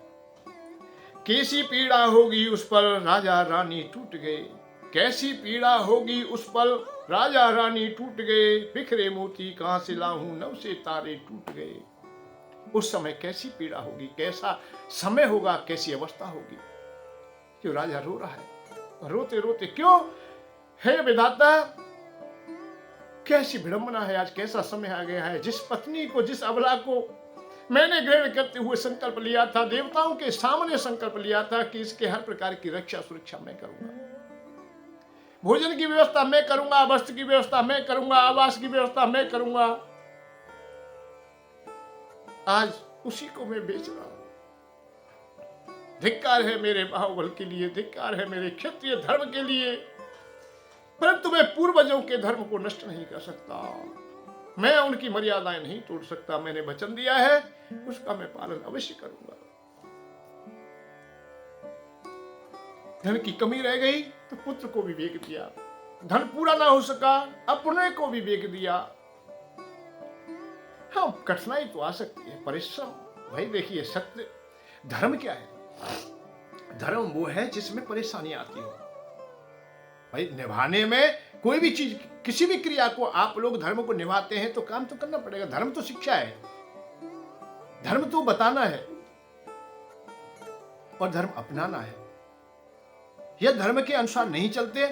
कैसी पीड़ा होगी उस पर राजा रानी टूट गए, कैसी पीड़ा होगी उस पर राजा रानी टूट गए, बिखरे मोती कहां से लाऊं, नव से तारे टूट गए। उस समय कैसी पीड़ा होगी, कैसा समय होगा, कैसी अवस्था होगी। क्यों राजा रो रहा है, रोते रोते क्यों, हे विधाता कैसी विडंबना है, आज कैसा समय आ गया है। जिस पत्नी को, जिस अबला को मैंने ग्रहण करते हुए संकल्प लिया था, देवताओं के सामने संकल्प लिया था कि इसके हर प्रकार की रक्षा सुरक्षा मैं करूंगा, भोजन की व्यवस्था मैं करूंगा, वस्त्र की व्यवस्था मैं करूंगा, आवास की व्यवस्था मैं करूंगा, आज उसी को मैं बेच रहा हूं। धिक्कार है मेरे बाहुबल के लिए, धिक्कार है मेरे क्षत्रिय धर्म के लिए, परंतु मैं पूर्वजों के धर्म को नष्ट नहीं कर सकता, मैं उनकी मर्यादाएं नहीं तोड़ सकता। मैंने वचन दिया है, उसका मैं पालन अवश्य करूंगा। धन की कमी रह गई तो पुत्र को भी बेच दिया, धन पूरा ना हो सका अपने को भी बेच दिया। हाँ, कठिनाई तो आ सकती है, परिश्रम। भाई देखिए, सत्य धर्म क्या है? धर्म वो है जिसमें परेशानी आती हो। भाई निभाने में कोई भी चीज, किसी भी क्रिया को आप लोग धर्म को निभाते हैं तो काम तो करना पड़ेगा। धर्म तो शिक्षा है, धर्म तो बताना है और धर्म अपनाना है। यह धर्म के अनुसार नहीं चलते,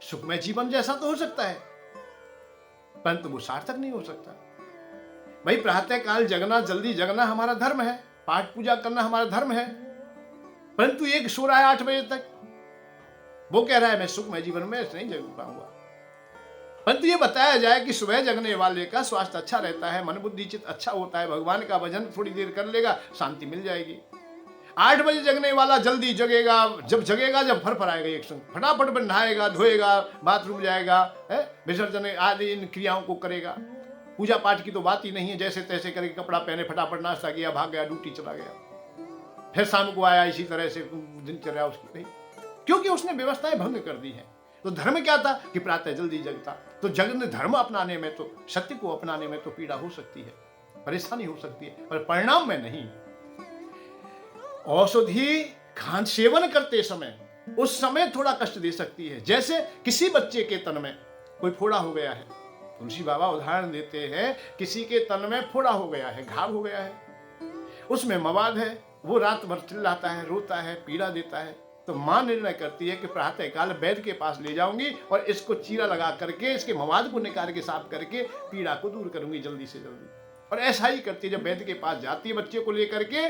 सुखमय जीवन जैसा तो हो सकता है, परंतु वो सार्थक नहीं हो सकता। भाई प्रातः काल जगना, जल्दी जगना हमारा धर्म है, पाठ पूजा करना हमारा धर्म है, परंतु एक सो रहा है 8 बजे तक, वो कह रहा है मैं सुखमय जीवन में नहीं जग पाऊंगा। परंतु ये बताया जाए कि सुबह जगने वाले का स्वास्थ्य अच्छा रहता है, मन बुद्धि चित्त अच्छा होता है, भगवान का भजन थोड़ी देर कर लेगा, शांति मिल जाएगी। 8 बजे जगने वाला जल्दी जगेगा, जब जगेगा जब फरफराएगा एक संग, फटाफट बन नहाएगा, धोएगा, बाथरूम जाएगा, विसर्जन आदि इन क्रियाओं को करेगा। पूजा पाठ की तो बात ही नहीं है, जैसे तैसे करके कपड़ा पहने, फटाफट नाश्ता किया, भाग गया, ड्यूटी चला गया, फिर शाम को आया, इसी तरह से दिनचर्या उसकी गई, क्योंकि उसने व्यवस्थाएं भंग कर दी हैं। तो धर्म क्या था कि प्रातः जल्दी जगता। तो जगन धर्म अपनाने में, तो सत्य को अपनाने में तो पीड़ा हो सकती है, परेशानी हो सकती है, पर परिणाम में नहीं। औषधि खान सेवन करते समय उस समय थोड़ा कष्ट दे सकती है। जैसे किसी बच्चे के तन में कोई फोड़ा हो गया है, तुलसी बाबा उदाहरण देते हैं, किसी के तन में फोड़ा हो गया है, घाव हो गया है, उसमें मवाद है, वो रात भर चिल्लाता है, रोता है, पीड़ा देता है, तो मां निर्णय करती है कि प्रातः काल वैद्य के पास ले जाऊंगी और इसको चीरा लगा करके, इसके मवाद को निकाल के साफ करके पीड़ा को दूर करूंगी जल्दी से जल्दी। और ऐसा ही करती है, जब वैद्य के पास जाती है बच्चे को लेकर के,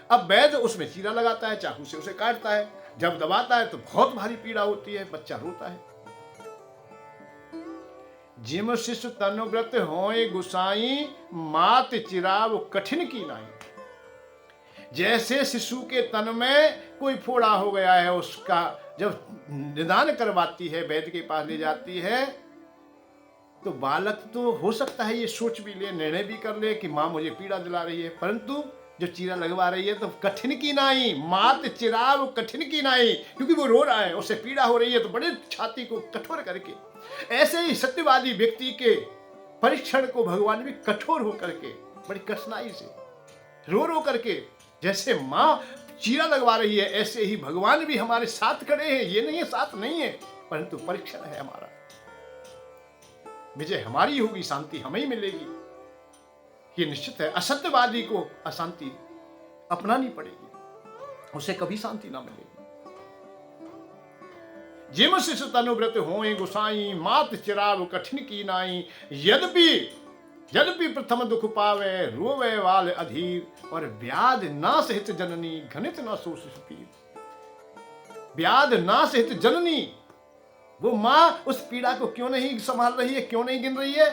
अब वैद्य उसमें चीरा लगाता है, चाकू से उसे काटता है, जब दबाता है तो बहुत भारी पीड़ा होती है, बच्चा रोता है। जिम शिशु तनुव्रत होए गुसाई, मात चिराव कठिन की नाई। जैसे शिशु के तन में कोई फोड़ा हो गया है, उसका जब निदान करवाती है, वैद्य के पास ले जाती है, तो बालक तो हो सकता है ये सोच भी ले, निर्णय भी कर ले कि मां मुझे पीड़ा दिला रही है, परंतु जो चीरा लगवा रही है तो कठिन की नाई, मात चिराव कठिन की नाई, क्योंकि वो रो रहा है, उसे पीड़ा हो रही है, तो बड़े छाती को कठोर करके, ऐसे ही सत्यवादी व्यक्ति के परीक्षण को भगवान भी कठोर होकर के, बड़ी कठिनाई से, रो रो करके, जैसे मां चीरा लगवा रही है, ऐसे ही भगवान भी हमारे साथ खड़े हैं। ये नहीं है साथ नहीं है, परंतु परीक्षण है हमारा। विजय हमारी होगी, शांति हमें ही मिलेगी, ये निश्चित है। असत्यवादी को अशांति अपनानी पड़ेगी, उसे कभी शांति ना मिलेगी। जिम शिशु तनुव्रत होए गुसाई, मात चिराव कठिन की नाई। यद्यपि प्रथम दुख पावे, रोवे वाल अधीर, और व्याध ना सहित जननी, घनित ना सो शिशु पीर। व्याध नाश हित जननी, वो माँ उस पीड़ा को क्यों नहीं संभाल रही है, क्यों नहीं गिन रही है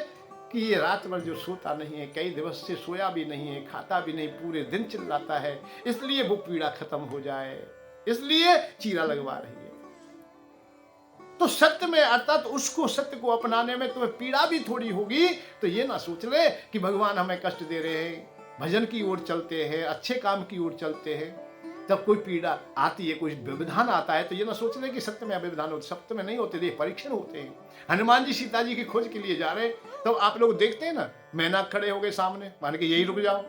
कि ये रात भर जो सोता नहीं है, कई दिवस से सोया भी नहीं है, खाता भी नहीं, पूरे दिन चिल्लाता है, इसलिए वो पीड़ा खत्म हो जाए, इसलिए चीरा लगवा रही है। तो सत्य में अर्थात उसको, सत्य को अपनाने में तुम्हें पीड़ा भी थोड़ी होगी, तो ये ना सोच ले कि भगवान हमें कष्ट दे रहे हैं, भजन की ओर चलते हैं, अच्छे काम की ओर चलते हैं, जब कोई पीड़ा आती है, कोई व्यवधान आता है, तो ये ना सोच ले कि सत्य में व्यवधान होते, सत्य में नहीं होते, ये परीक्षण होते हैं। हनुमान जी सीता जी की खोज के लिए जा रहे, तब तो आप लोग देखते हैं ना, मेनाक खड़े हो गए सामने, मान के यही रुक जाओ,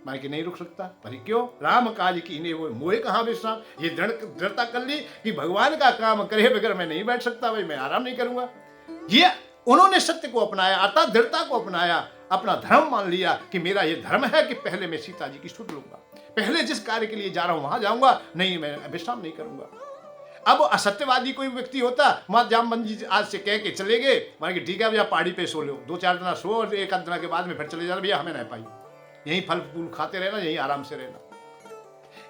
मान के नहीं रुक सकता, पर क्यों, राम काज कीने वो मोए कहाँ विश्राम, ये दृढ़ता कर ली कि भगवान का काम करे बगैर मैं नहीं बैठ सकता, भाई मैं आराम नहीं करूंगा। ये उन्होंने सत्य को अपनाया, अर्थात दृढ़ता को अपनाया, अपना धर्म मान लिया कि मेरा ये धर्म है कि पहले मैं सीता जी की सुध लूंगा, पहले जिस कार्य के लिए जा रहा हूं वहां जाऊंगा, नहीं मैं विश्राम नहीं करूंगा। अब असत्यवादी कोई व्यक्ति होता, मां जामवंत जी आज से कह के चले गए, मान के ठीक है भैया पहाड़ी पे सो लो, 2-4 दिन सो और एक आध दिन के बाद में फिर चले जाना, भैया हमें नहीं पाई, यही फल फूल खाते रहना, यही आराम से रहना।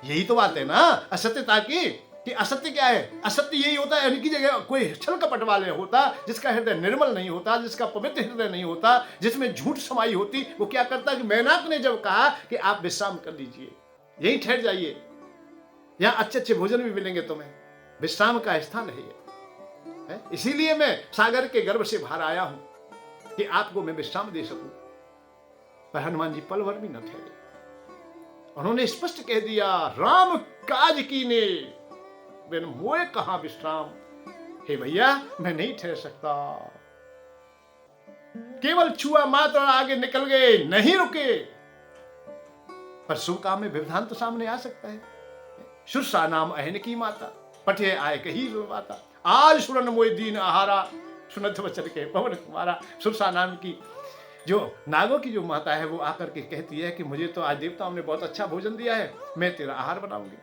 यही तो बात है ना असत्यता की, कि असत्य क्या है, असत्य यही होता है इनकी जगह कोई छल कपट वाले होता, जिसका हृदय निर्मल नहीं होता, जिसका पवित्र हृदय नहीं होता, जिसमें झूठ समाई होती, वो क्या करता कि मेनाक ने जब कहा कि आप विश्राम कर लीजिए, यहीं ठहर जाइए, यहाँ अच्छे अच्छे भोजन भी मिलेंगे तुम्हें, विश्राम का स्थान है ये, इसीलिए मैं सागर के गर्भ से बाहर आया हूं कि आपको मैं विश्राम दे सकूं। पर हनुमान जी पल भर भी न ठहरे, उन्होंने स्पष्ट कह दिया, राम काज कीने बिन मोए कहां विश्राम, हे भैया मैं नहीं ठहर सकता। केवल छुआ मात्र आगे निकल गए, नहीं रुके, पर शुभ काम में व्यवधान तो सामने आ सकता है। सुरसा नाम अहन की माता, पठे आय कही माता, आज सुरन मोय दीन आहारा, सुनत वचन के पवन कुमारा। सुरसा नाम की जो नागों की जो माता है, वो आकर के कहती है कि मुझे तो आज देवताओं ने बहुत अच्छा भोजन दिया है, मैं तेरा आहार बनाऊंगी।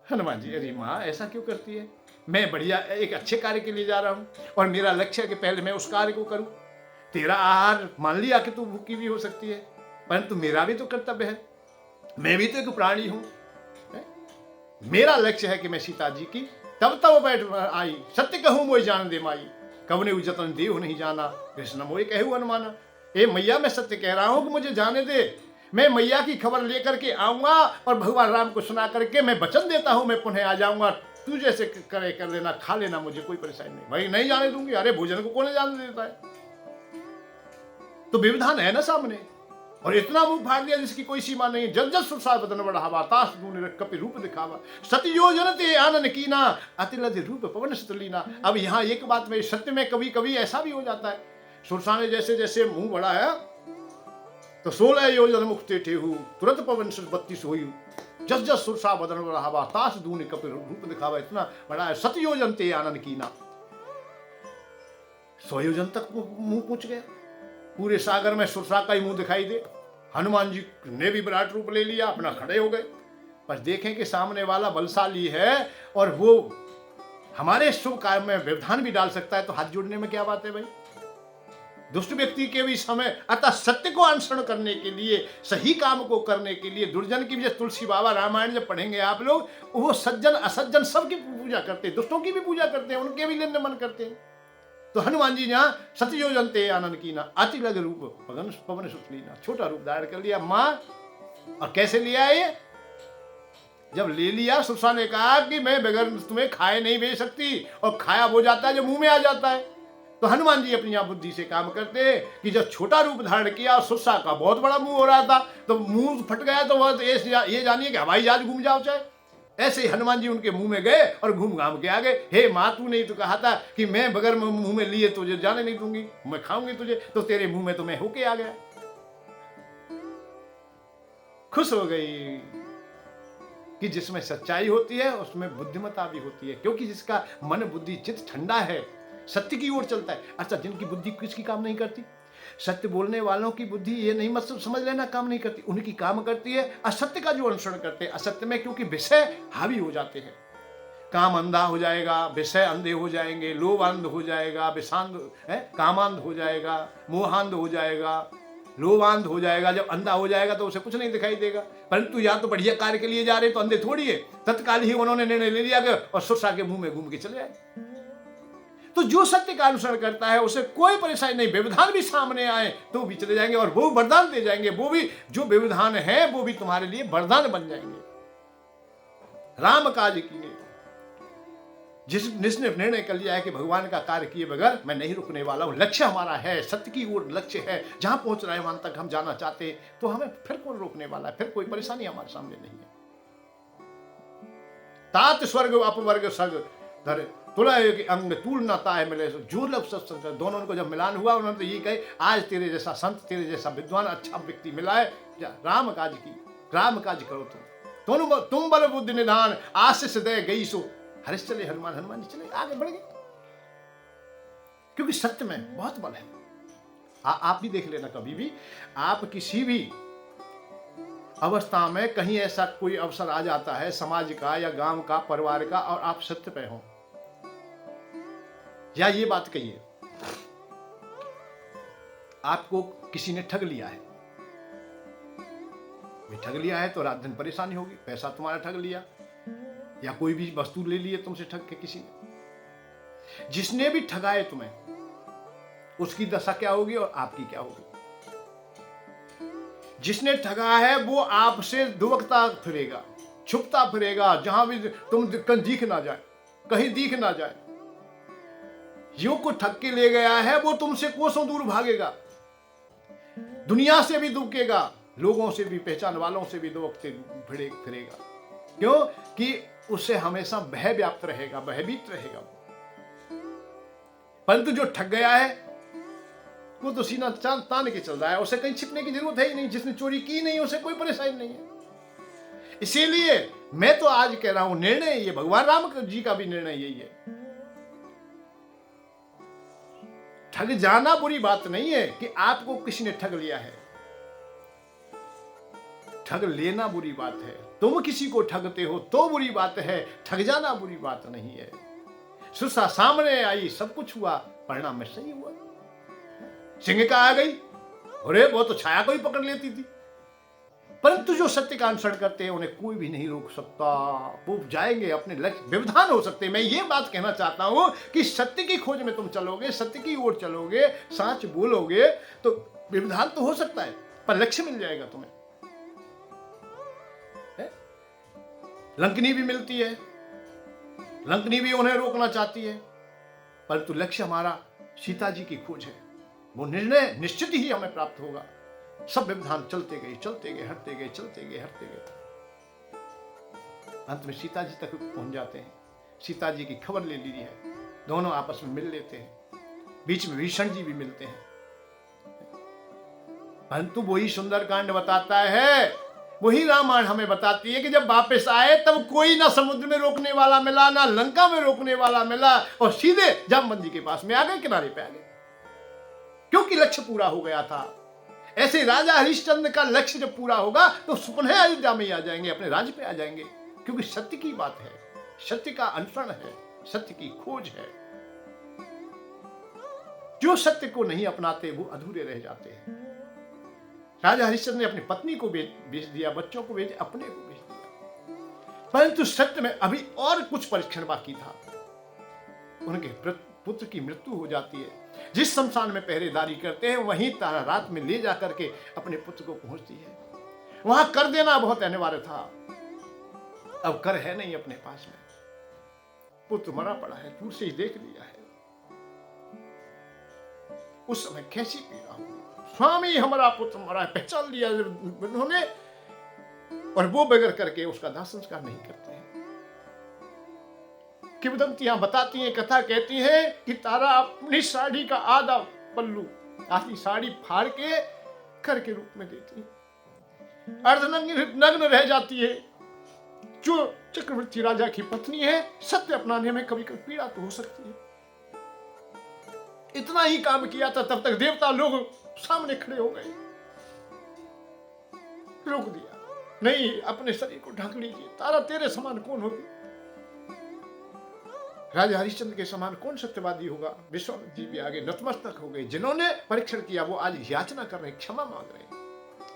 हनुमान जी, अरे माँ ऐसा क्यों करती है, मैं बढ़िया एक अच्छे कार्य के लिए जा रहा हूं और मेरा लक्ष्य है कि पहले मैं उस कार्य को करूं, तेरा आहार मान लिया कि तू भूखी भी हो सकती है, परंतु मेरा भी तो कर्तव्य है, मैं भी तो एक प्राणी हूं, मेरा लक्ष्य है कि मैं सीता जी की तब तब बैठ आई, सत्य कहूं मोय जान दे माई, कवने जतन देव नहीं जाना, कृष्ण मोय कहूं अनुमाना। ए मैया मैं सत्य कह रहा हूं कि मुझे जाने दे, मैं मैया की खबर लेकर के आऊंगा और भगवान राम को सुना करके मैं वचन देता हूं मैं पुनः आ जाऊंगा, तू जैसे करे कर लेना, खा लेना, मुझे कोई परेशानी नहीं, भाई नहीं जाने दूंगी। अरे भोजन को कौन जाने देता है, तो व्यवधान है ना सामने, और इतना मुंह फाड़ दिया जिसकी कोई सीमा नहीं। जल जल सुरसा बदन बढ़ावा, तास दूने कपि रूप दिखावा, सतयोजन ते आनन कीना, अतिलज रूप पवन सतलीना। अब यहाँ एक बात में सत्य में कभी कभी ऐसा भी हो जाता है, सुरसा ने जैसे जैसे मुंह बढ़ाया तो 16 योजन मुख टेढ़े हूँ, तुरंत पवन 32 हुई, जस जस सुरसा बदन बढ़ावा, तास दूने कपि रूप दिखावा, इतना बड़ा है। सतयोजन ते आनन कीना, 100 योजन तक मुंह पहुंच गया, पूरे सागर में सुरसा का ही मुंह दिखाई दे। हनुमान जी ने भी विराट रूप ले लिया, अपना खड़े हो गए, पर देखें कि सामने वाला बलशाली है और वो हमारे शुभ कार्य में व्यवधान भी डाल सकता है, तो हाथ जोड़ने में क्या बात है भाई। दुष्ट व्यक्ति के भी समय, अतः सत्य को अनुसरण करने के लिए, सही काम को करने के लिए, दुर्जन की भी, तुलसी बाबा रामायण जब पढ़ेंगे आप लोग, वो सज्जन असज्जन सबकी पूजा करते हैं, दुष्टों की भी पूजा करते हैं, उनके भी लेन मन करते हैं। तो हनुमान जी यहाँ सतयोजन ते आनंद कीना, अति लग रूप पवन पवन सुतलीना, छोटा रूप धारण कर लिया माँ। और कैसे लिया ये, जब ले लिया सुरसा ने कहा कि मैं बगैर तुम्हें खाए नहीं भेज सकती, और खाया वो जाता है जो मुंह में आ जाता है। तो हनुमान जी अपनी बुद्धि से काम करते कि जब छोटा रूप धारण किया और सुरसा का बहुत बड़ा मुंह हो रहा था, तो मुंह फट गया, तो वह ये जानिए कि हवाई जहाज घूम जाओ चाहे। ऐसे ही हनुमान जी उनके मुंह में गए और घूम घाम के आ गए। हे माँ, तू नहीं तो कहा था कि मैं बगैर मुंह में लिए तुझे जाने नहीं दूंगी, मैं खाऊंगी तुझे, तो तेरे मुंह में तो मैं होके आ गया। खुश हो गई कि जिसमें सच्चाई होती है उसमें बुद्धिमत्ता भी होती है, क्योंकि जिसका मन बुद्धि चित्त ठंडा है, सत्य की ओर चलता है। अच्छा, जिनकी बुद्धि किसकी काम नहीं करती, सत्य बोलने वालों की बुद्धि ये नहीं मत समझ लेना काम नहीं करती, उनकी काम करती है असत्य का जो अनुसरण करते हैं। असत्य में क्योंकि विषय हावी हो जाते हैं, काम अंधा हो जाएगा, विषय अंधे हो जाएंगे, लोभ अंध हो जाएगा, विषांध है, कामांध हो जाएगा, मोहांध हो जाएगा, लोबांध हो जाएगा, जब अंधा हो जाएगा तो उसे कुछ नहीं दिखाई देगा। परंतु या तो बढ़िया कार्य के लिए जा रहे तो अंधे थोड़ी है, तत्काल ही उन्होंने निर्णय ले लिया कि और सुरसा के मुंह में घूम के चले आए। तो जो सत्य का अनुसरण करता है उसे कोई परेशानी नहीं, व्यवधान भी सामने आए तो भी चले जाएंगे और वो वरदान दे जाएंगे। वो भी जो व्यवधान है वो भी तुम्हारे लिए वरदान बन जाएंगे। राम काज किए, जिसने निर्णय कर लिया है कि भगवान का कार्य किए बगैर मैं नहीं रुकने वाला हूं, लक्ष्य हमारा है, सत्य की ओर लक्ष्य है, जहां पहुंच रहे वहां तक हम जाना चाहते हैं, तो हमें फिर कौन रोकने वाला है? फिर कोई परेशानी हमारे सामने नहीं है। तात स्वर्ग अपवर्ग सर्ग धरे तुला एक अंग तूल ना ताए मिले, जो लब सत्संग, दोनों को जब मिलान हुआ उन्होंने तो ये कहे आज तेरे जैसा संत, तेरे जैसा विद्वान अच्छा व्यक्ति मिला है, राम काज की, राम काज करो तुम बल बुद्धि निधान आशीष दे गई सो हरिश चले हनुमान, हनुमान जी चले आगे बढ़ गए, क्योंकि सत्य में बहुत बल है। आप भी देख लेना, कभी भी आप किसी भी अवस्था में कहीं ऐसा कोई अवसर आ जाता है समाज का या गांव का, परिवार का, और आप सत्य पे हो, या ये बात कहिए आपको किसी ने ठग लिया है, ठग लिया है तो रात दिन परेशानी होगी, पैसा तुम्हारा ठग लिया या कोई भी वस्तु ले लिए तुमसे ठग के किसी ने, जिसने भी ठगाए तुम्हें उसकी दशा क्या होगी और आपकी क्या होगी। जिसने ठगा है वो आपसे दुबकता फिरेगा, छुपता फिरेगा, जहां भी तुम दिख ना जाए, कहीं दिख ना जाए। जो को ठग के ले गया है वो तुमसे कोसों दूर भागेगा, दुनिया से भी दुबकेगा, लोगों से भी, पहचान वालों से भी दुबकते फिरेगा। क्यों कि उससे हमेशा भय व्याप्त रहेगा, भयभीत रहेगा। परंतु जो ठग गया है वो तो सीना तान के चल रहा है, उसे कहीं छिपने की जरूरत है ही नहीं। जिसने चोरी की नहीं उसे कोई परेशानी नहीं है। इसीलिए मैं तो आज कह रहा हूं, निर्णय ये भगवान राम जी का भी निर्णय यही है। ठग जाना बुरी बात नहीं है कि आपको किसी ने ठग लिया है, ठग लेना बुरी बात है। तुम किसी को ठगते हो तो बुरी बात है, ठग जाना बुरी बात नहीं है। सुरसा सामने आई, सब कुछ हुआ, परिणाम में सही हुआ। सिंह का आ गई, अरे वो तो छाया को ही पकड़ लेती थी। परंतु जो सत्य का अनुसरण करते हैं उन्हें कोई भी नहीं रोक सकता, वो जाएंगे अपने लक्ष्य। व्यवधान हो सकते हैं, मैं ये बात कहना चाहता हूं कि सत्य की खोज में तुम चलोगे, सत्य की ओर चलोगे, सच बोलोगे तो व्यवधान तो हो सकता है पर लक्ष्य मिल जाएगा तुम्हें। लंकनी भी मिलती है, लंकनी भी उन्हें रोकना चाहती है, परंतु लक्ष्य हमारा सीता जी की खोज है। वो निर्णय निश्चित ही हमें प्राप्त होगा। सब व्यवधान चलते गए, हटते गए, चलते गए, हटते गए, अंत में सीता जी तक पहुंच जाते हैं। सीता जी की खबर ले ली है, दोनों आपस में मिल लेते हैं, बीच में भीषण जी भी मिलते हैं। परंतु वही सुंदरकांड बताता है, वही रामायण हमें बताती है कि जब वापस आए तब कोई ना समुद्र में रोकने वाला मिला, ना लंका में रोकने वाला मिला, और सीधे जामवंत जी के पास में आ गए, किनारे पे आ गए, क्योंकि लक्ष्य पूरा हो गया था। ऐसे राजा हरिश्चंद्र का लक्ष्य जब पूरा होगा तो पुनः अयोध्या में आ जाएंगे, अपने राज्य पे आ जाएंगे, क्योंकि सत्य की बात है, सत्य का अनुसरण है, सत्य की खोज है। जो सत्य को नहीं अपनाते वो अधूरे रह जाते हैं। राजा हरिश्चंद्र ने अपनी पत्नी को बेच दिया, बच्चों को बेच, अपने को बेच दिया, परंतु सत्य में अभी और कुछ परीक्षण बाकी था। उनके पुत्र की मृत्यु हो जाती है, जिस शमशान में पहरेदारी करते हैं वहीं तारा रात में ले जा करके अपने पुत्र को पहुंचती है। वहां कर देना बहुत अनिवार्य था, अब कर है नहीं अपने पास में, पुत्र मरा पड़ा है, दूर से ही देख लिया है। उस समय कैसी पीड़ा हुई, स्वामी हमारा पुत्र मरा है, पहचान लिया उन्होंने, और वो बगैर करके उसका दाह संस्कार नहीं करते हैं। किंवदंतियां बताती हैं, कथा कहती है कि तारा अपनी साड़ी का आधा पल्लू, आधी साड़ी फाड़ के कर के रूप में देती है, अर्धनग्न रह जाती है। जो चक्रवर्ती राजा की पत्नी है, सत्य अपनाने में कभी कभी पीड़ा तो हो सकती है। इतना ही काम किया था, तब तक देवता लोग सामने खड़े हो गए, रोक दिया, नहीं अपने शरीर को ढक लीजिए, तारा तेरे समान कौन होगी। राजा हरिश्चंद्र के समान कौन सत्यवादी होगा? विश्वामित्र जी भी आगे नतमस्तक हो गए। जिन्होंने परीक्षण किया वो आज याचना कर रहे हैं, क्षमा मांग रहे हैं।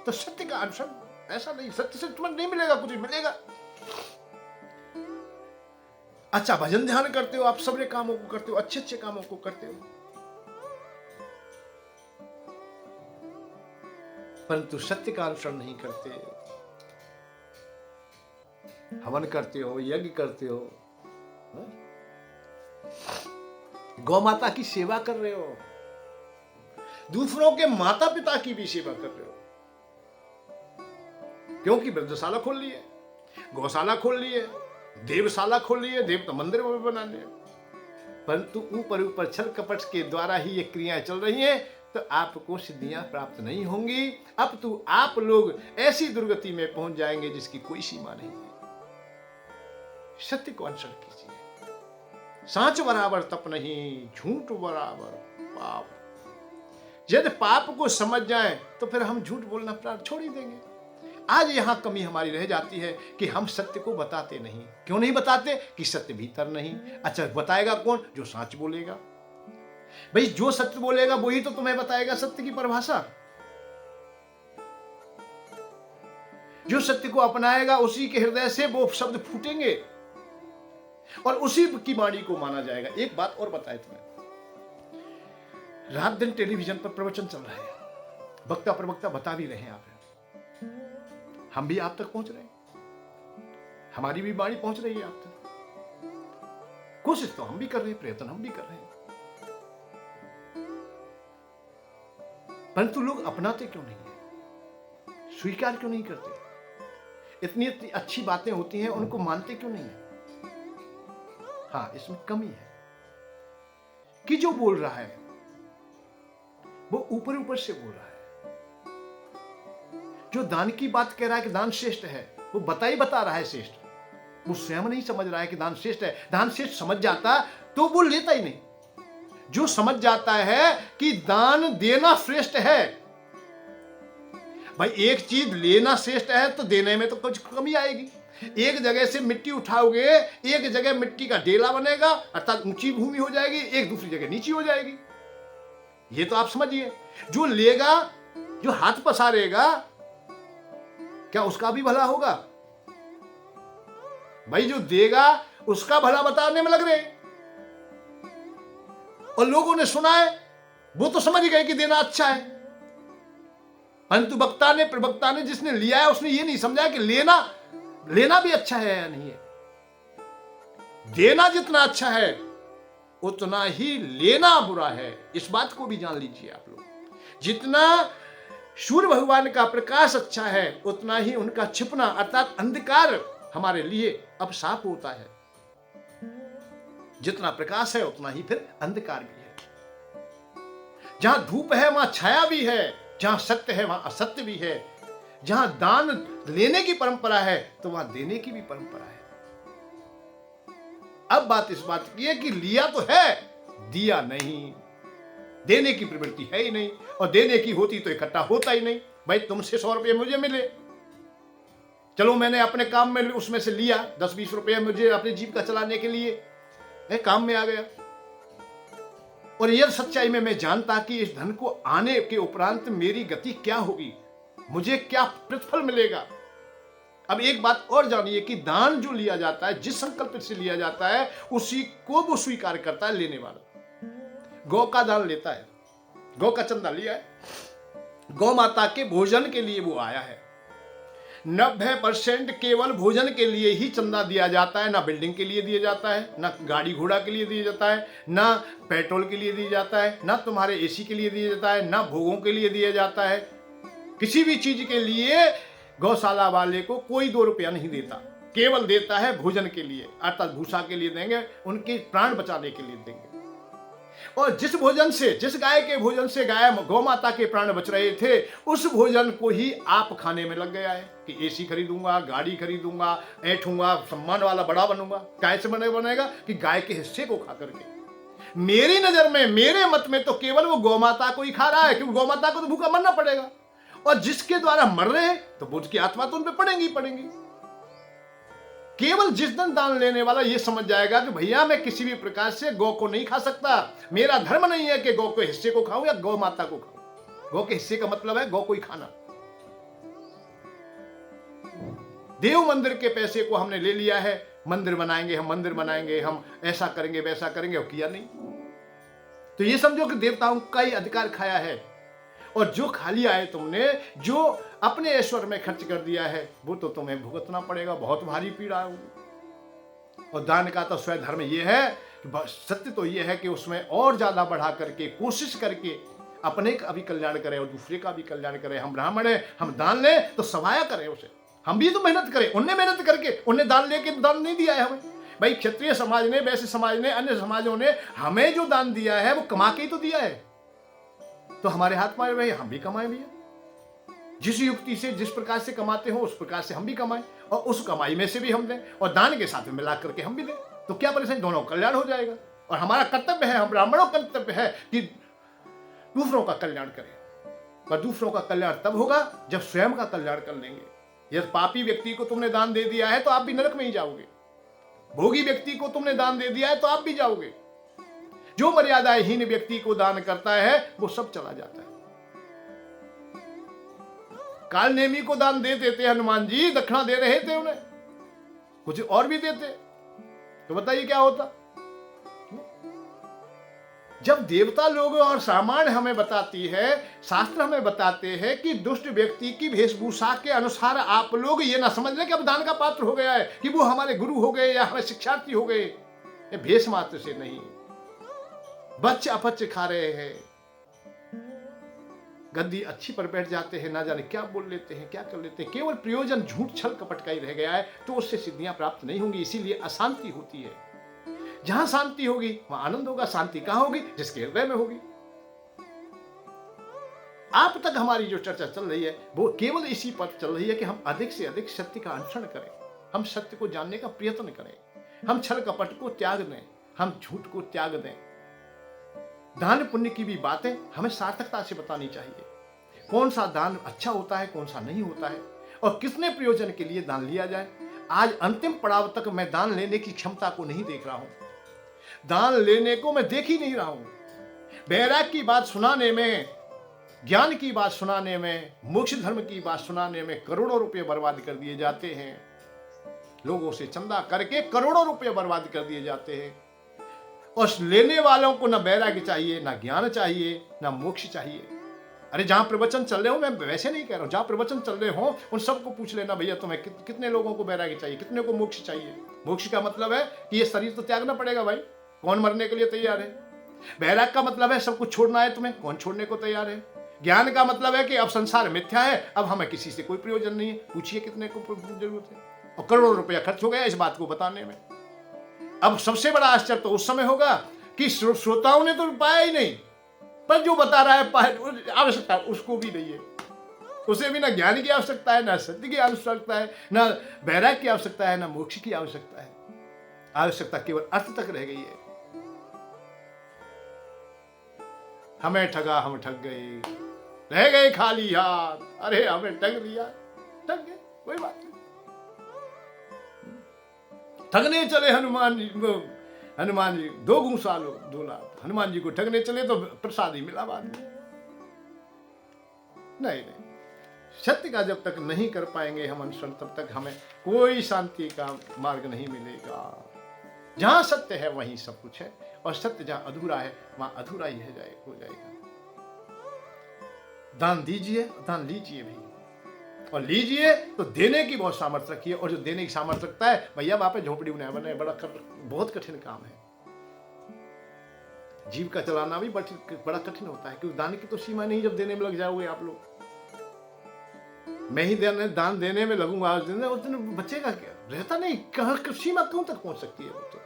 तो सत्य का अनुसरण ऐसा नहीं, सत्य से तुम्हें नहीं मिलेगा, कुछ मिलेगा। अच्छा भजन ध्यान करते हो, आप सबरे कामों को करते हो, अच्छे अच्छे कामों को करते हो, परंतु सत्य का अनुसरण नहीं करते। हवन करते हो, यज्ञ करते हो, गौ माता की सेवा कर रहे हो, दूसरों के माता पिता की भी सेवा कर रहे हो, क्योंकि व्रतशाला खोल ली है, गौशाला खोल ली है, देवशाला खोल ली है, देवता मंदिर में बना लिए, परंतु ऊपर ऊपर छल कपट के द्वारा ही ये क्रियाएं चल रही हैं, तो आपको सिद्धियां प्राप्त नहीं होंगी। अब तो आप लोग ऐसी दुर्गति में पहुंच जाएंगे जिसकी कोई सीमा नहीं है। सत्य को अनुसरण कीजिए। सांच बराबर तप नहीं, झूठ बराबर पाप। यदि पाप को समझ जाए तो फिर हम झूठ बोलना प्रारंभ छोड़ ही देंगे। आज यहां कमी हमारी रह जाती है कि हम सत्य को बताते नहीं। क्यों नहीं बताते? कि सत्य भीतर नहीं। अच्छा बताएगा कौन? जो सच बोलेगा। भाई जो सत्य बोलेगा वही तो तुम्हें बताएगा सत्य की परिभाषा। जो सत्य को अपनाएगा उसी के हृदय से वो शब्द फूटेंगे और उसी की वाणी को माना जाएगा। एक बात और बताए तुम्हें, रात दिन टेलीविजन पर प्रवचन चल रहा है, वक्ता प्रवक्ता बता भी रहे हैं आप, हम भी आप तक पहुंच रहे हैं, हमारी भी वाणी पहुंच रही है आप तक। कोशिश तो हम भी कर रहे हैं, प्रयत्न हम भी कर रहे हैं, परंतु लोग अपनाते क्यों नहीं है? स्वीकार क्यों नहीं करते? इतनी इतनी अच्छी बातें होती हैं, उनको मानते क्यों नहीं है? हाँ, इसमें कमी है कि जो बोल रहा है वो ऊपर ऊपर से बोल रहा है। जो दान की बात कह रहा है कि दान श्रेष्ठ है, वो बता रहा है श्रेष्ठ, वो स्वयं नहीं समझ रहा है कि दान श्रेष्ठ है। दान श्रेष्ठ समझ जाता तो वो लेता ही नहीं। जो समझ जाता है कि दान देना श्रेष्ठ है, भाई एक चीज लेना श्रेष्ठ है तो देने में तो कुछ कमी आएगी। एक जगह से मिट्टी उठाओगे, एक जगह मिट्टी का डेला बनेगा, अर्थात ऊंची भूमि हो जाएगी, एक दूसरी जगह नीची हो जाएगी। ये तो आप समझिए। जो लेगा, जो हाथ पसारेगा, क्या उसका भी भला होगा? भाई जो देगा उसका भला बताने में लग रहे, और लोगों ने सुना है वो तो समझ गए कि देना अच्छा है, परंतु प्रवक्ता ने जिसने लिया है उसने ये नहीं समझा कि लेना भी अच्छा है या नहीं है। देना जितना अच्छा है उतना ही लेना बुरा है। इस बात को भी जान लीजिए आप लोग। जितना सूर्य भगवान का प्रकाश अच्छा है उतना ही उनका छिपना अर्थात अंधकार हमारे लिए अब साफ होता है। जितना प्रकाश है उतना ही फिर अंधकार भी है। जहां धूप है वहां छाया भी है, जहां सत्य है वहां असत्य भी है, जहां दान लेने की परंपरा है तो वहां देने की भी परंपरा है। अब बात इस बात की है कि लिया तो है, दिया नहीं, देने की प्रवृत्ति है ही नहीं, और देने की होती तो इकट्ठा होता ही नहीं। भाई तुमसे 100 रुपये मुझे मिले, चलो मैंने अपने काम में उसमें से लिया, 10-20 रुपये मुझे अपने जीविका चलाने के लिए काम में आ गया, और यह सच्चाई में मैं जानता कि इस धन को आने के उपरांत मेरी गति क्या होगी, मुझे क्या प्रतिफल मिलेगा। अब एक बात और जानिए कि दान जो लिया जाता है, जिस संकल्प से लिया जाता है उसी को वो स्वीकार करता है लेने वाला। गौ का दान लेता है, गौ का चंदा लिया है, गौ माता के भोजन के लिए वो आया है। 90% केवल भोजन के लिए ही चंदा दिया जाता है, ना बिल्डिंग के लिए दिया जाता है, ना गाड़ी घोड़ा के लिए दिया जाता है, ना पेट्रोल के लिए दिया जाता है, ना तुम्हारे एसी के लिए दिया जाता है, ना भोगों के लिए दिया जाता है। किसी भी चीज के लिए गौशाला वाले को कोई 2 रुपया नहीं देता, केवल देता है भोजन के लिए, अर्थात भूसा के लिए देंगे, उनके प्राण बचाने के लिए देंगे। और जिस भोजन से, जिस गाय के भोजन से गाय गौ माता के प्राण बच रहे थे, उस भोजन को ही आप खाने में लग गया है कि एसी खरीदूंगा, गाड़ी खरीदूंगा, ऐठूंगा, सम्मान वाला बड़ा बनूंगा। कैसे बनेगा? कि गाय के हिस्से को खा करके। मेरी नजर में, मेरे मत में तो केवल वो गौ माता को ही खा रहा है, क्योंकि गौ माता को तो भूखा मरना पड़ेगा, और जिसके द्वारा मर रहे हैं तो बुद्ध की आत्मा तो उन पर पड़ेंगी। केवल जिस दिन दान लेने वाला ये समझ जाएगा कि भैया मैं किसी भी प्रकार से गौ को नहीं खा सकता, मेरा धर्म नहीं है कि गौ के हिस्से को खाऊं या गौ माता को खाऊं। गौ के हिस्से का मतलब है गौ को ही खाना। देव मंदिर के पैसे को हमने ले लिया है, मंदिर बनाएंगे, हम मंदिर बनाएंगे, हम ऐसा करेंगे वैसा करेंगे, और किया नहीं। तो ये समझो कि देवताओं का ही अधिकार खाया है, और जो खा लिया है तुमने, जो अपने ऐश्वर्य में खर्च कर दिया है, वो तो तुम्हें भुगतना पड़ेगा, बहुत भारी पीड़ा होगी। और दान का तो स्वयं धर्म ये है कि सत्य तो ये है कि उसमें और ज्यादा बढ़ा करके कोशिश करके अपने का भी कल्याण करें और दूसरे का भी कल्याण करें। हम ब्राह्मण हैं, हम दान लें तो सवाया करें उसे, हम भी तो मेहनत करें। उनने मेहनत करके, उनने दान लेके दान नहीं दिया है हमें। भाई क्षत्रिय समाज ने, वैश्य समाज ने, अन्य समाजों ने हमें जो दान दिया है वो कमा के ही तो दिया है, तो हमारे हाथ में रहे, हम भी कमाएं भैया। जिस युक्ति से, जिस प्रकार से कमाते हो उस प्रकार से हम भी कमाएं, और उस कमाई में से भी हम दें, और दान के साथ में मिला करके हम भी दें, तो क्या परेशानी, दोनों कल्याण हो जाएगा। और हमारा कर्तव्य है, हम ब्राह्मणों का कर्तव्य है कि दूसरों का कल्याण करें। पर दूसरों का कल्याण तब होगा जब स्वयं का कल्याण कर लेंगे। यदि पापी व्यक्ति को तुमने दान दे दिया है तो आप भी नरक में ही जाओगे, भोगी व्यक्ति को तुमने दान दे दिया है तो आप भी जाओगे। जो मर्यादाहीन व्यक्ति को दान करता है वो सब चला जाता है। कालनेमी को दान दे देते हनुमान जी, दक्षिणा दे रहे थे उन्हें, कुछ और भी देते तो बताइए क्या होता। जब देवता लोग और रामायण हमें बताती है, शास्त्र हमें बताते हैं कि दुष्ट व्यक्ति की वेशभूषा के अनुसार आप लोग ये ना समझ लें कि अब दान का पात्र हो गया है, कि वो हमारे गुरु हो गए या हमें शिक्षार्थी हो गए। ये भेष मात्र से नहीं, बच्चे अपच खा रहे हैं, गद्दी अच्छी पर बैठ जाते हैं, ना जाने क्या बोल लेते हैं, क्या कर लेते हैं, केवल प्रयोजन झूठ छल कपट का ही रह गया है, तो उससे सिद्धियां प्राप्त नहीं होंगी। इसीलिए अशांति होती है। जहां शांति होगी वहां आनंद होगा। शांति कहां होगी? जिसके हृदय में होगी। आप तक हमारी जो चर्चा चल रही है वो केवल इसी पर चल रही है कि हम अधिक से अधिक सत्य का अनुसरण करें, हम सत्य को जानने का प्रयत्न करें, हम छल कपट को त्याग दें, हम झूठ को त्याग दें। दान पुण्य की भी बातें हमें सार्थकता से बतानी चाहिए। कौन सा दान अच्छा होता है, कौन सा नहीं होता है, और कितने प्रयोजन के लिए दान लिया जाए। आज अंतिम पड़ाव तक मैं दान लेने की क्षमता को नहीं देख रहा हूं, दान लेने को मैं देख ही नहीं रहा हूं। बैराग की बात सुनाने में, ज्ञान की बात सुनाने में, मोक्ष धर्म की बात सुनाने में करोड़ों रुपए बर्बाद कर दिए जाते हैं। लोगों से चंदा करके करोड़ों रुपए बर्बाद कर दिए जाते हैं, और लेने वालों को ना बैराग्य चाहिए, ना ज्ञान चाहिए, ना मोक्ष चाहिए। अरे जहां प्रवचन चल रहे हो, मैं वैसे नहीं कह रहा हूं, जहां प्रवचन चल रहे हो उन सबको पूछ लेना, भैया तुम्हें कितने लोगों को बैराग्य चाहिए, कितने को मोक्ष चाहिए। मोक्ष का मतलब है कि ये शरीर तो त्यागना पड़ेगा भाई, कौन मरने के लिए तैयार है। बैराग का मतलब है सब कुछ छोड़ना है तुम्हें, कौन छोड़ने को तैयार है। ज्ञान का मतलब है कि अब संसार मिथ्या है, अब हमें किसी से कोई प्रयोजन नहीं है, पूछिए कितने को जरूरत है। और करोड़ों रुपया खर्च हो गया इस बात को बताने में। अब सबसे बड़ा आश्चर्य तो उस समय होगा कि श्रोताओं ने तो पाया ही नहीं, पर जो बता रहा है आवश्यकता उसको भी नहीं है। उसे भी ना ज्ञान की आवश्यकता है, ना सत्य की आवश्यकता है, ना बैराग की आवश्यकता है, ना मोक्ष की आवश्यकता है। आवश्यकता केवल अर्थ तक रह गई है। हमें ठगा, हम ठग गए, रह गए खाली हाथ। अरे हमें ठग लिया, ठग गए, कोई बात नहीं। ठगने चले हनुमान जी 2 घूंसा लो 2 लाख। हनुमान जी को ठगने चले तो प्रसाद ही मिला बाद में। नहीं, सत्य का जब तक नहीं कर पाएंगे हम अनुसरण, तब तक हमें कोई शांति का मार्ग नहीं मिलेगा। जहां सत्य है वहीं सब कुछ है, और सत्य जहां अधूरा है वहां अधूरा ही हो जाएगा। दान दीजिए, दान लीजिए भी, और लीजिए तो देने की बहुत सामर्थ्य रखिए। और जो देने की सामर्थ्य रखता है, भैया वहां पे झोपड़ी बने, बहुत कठिन काम है। जीव का चलाना भी बड़ा कठिन होता है, क्योंकि दान की तो सीमा नहीं। जब देने में लग जाओगे आप लोग, मैं ही दान देने में लगूंगा, उस दिन बचेगा क्या? रहता नहीं, कहां सीमा क्यों तक पहुंच सकती है? वो तो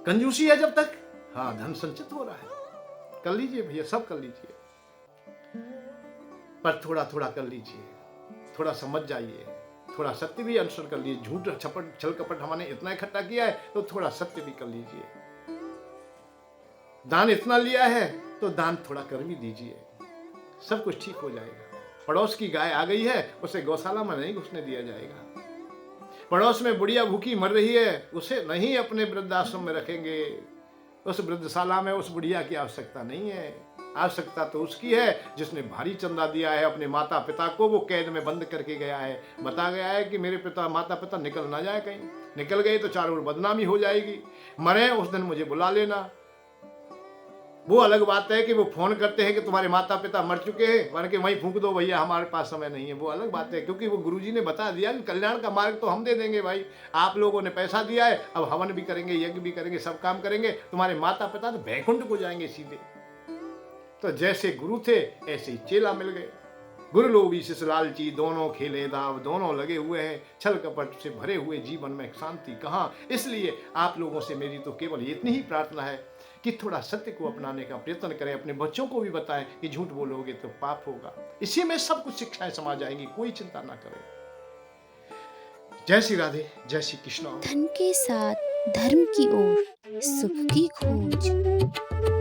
कंजूसी है जब तक। हाँ, धन संचित हो रहा है, कर लीजिए भैया, सब कर लीजिए, पर थोड़ा थोड़ा कर लीजिए, थोड़ा समझ जाइए, थोड़ा सत्य भी अनुसरण कर लीजिए। झूठ छपट छल कपट हमने इतना इकट्ठा किया है तो थोड़ा सत्य भी कर लीजिए। दान इतना लिया है तो दान थोड़ा कर भी दीजिए, सब कुछ ठीक हो जाएगा। पड़ोस की गाय आ गई है, उसे गौशाला में नहीं घुसने दिया जाएगा। पड़ोस में बुढ़िया भूखी मर रही है, उसे नहीं अपने वृद्धाश्रम में रखेंगे। उस वृद्धशाला में उस बुढ़िया की आवश्यकता नहीं है। आवश्यकता तो उसकी है जिसने भारी चंदा दिया है अपने माता पिता को, वो कैद में बंद करके गया है। बता गया है कि मेरे पिता माता पिता निकल ना जाए, कहीं निकल गए तो चारों ओर बदनामी हो जाएगी, मरे उस दिन मुझे बुला लेना। वो अलग बात है कि वो फोन करते हैं कि तुम्हारे माता पिता मर चुके हैं, वन के वहीं फूंक दो भैया, हमारे पास समय नहीं है। वो अलग बात है, क्योंकि वो गुरुजी ने बता दिया कि कल्याण का मार्ग तो हम दे देंगे भाई, आप लोगों ने पैसा दिया है, अब हवन भी करेंगे, यज्ञ भी करेंगे, सब काम करेंगे, तुम्हारे माता पिता तो बैकुंठ को जाएंगे सीधे। तो जैसे गुरु थे ऐसे ही चेला मिल गए। गुरु लोभी शिष्य लालची, दोनों खेले दाव, दोनों लगे हुए हैं। छल कपट से भरे हुए जीवन में शांति कहाँ। इसलिए आप लोगों से मेरी तो केवल इतनी ही प्रार्थना है कि थोड़ा सत्य को अपनाने का प्रयत्न करें, अपने बच्चों को भी बताएं कि झूठ बोलोगे तो पाप होगा। इसी में सब कुछ शिक्षाएं समा जाएंगी, कोई चिंता ना करें। जय श्री राधे, जय श्री कृष्ण। धन के साथ धर्म की ओर सुख की खोज।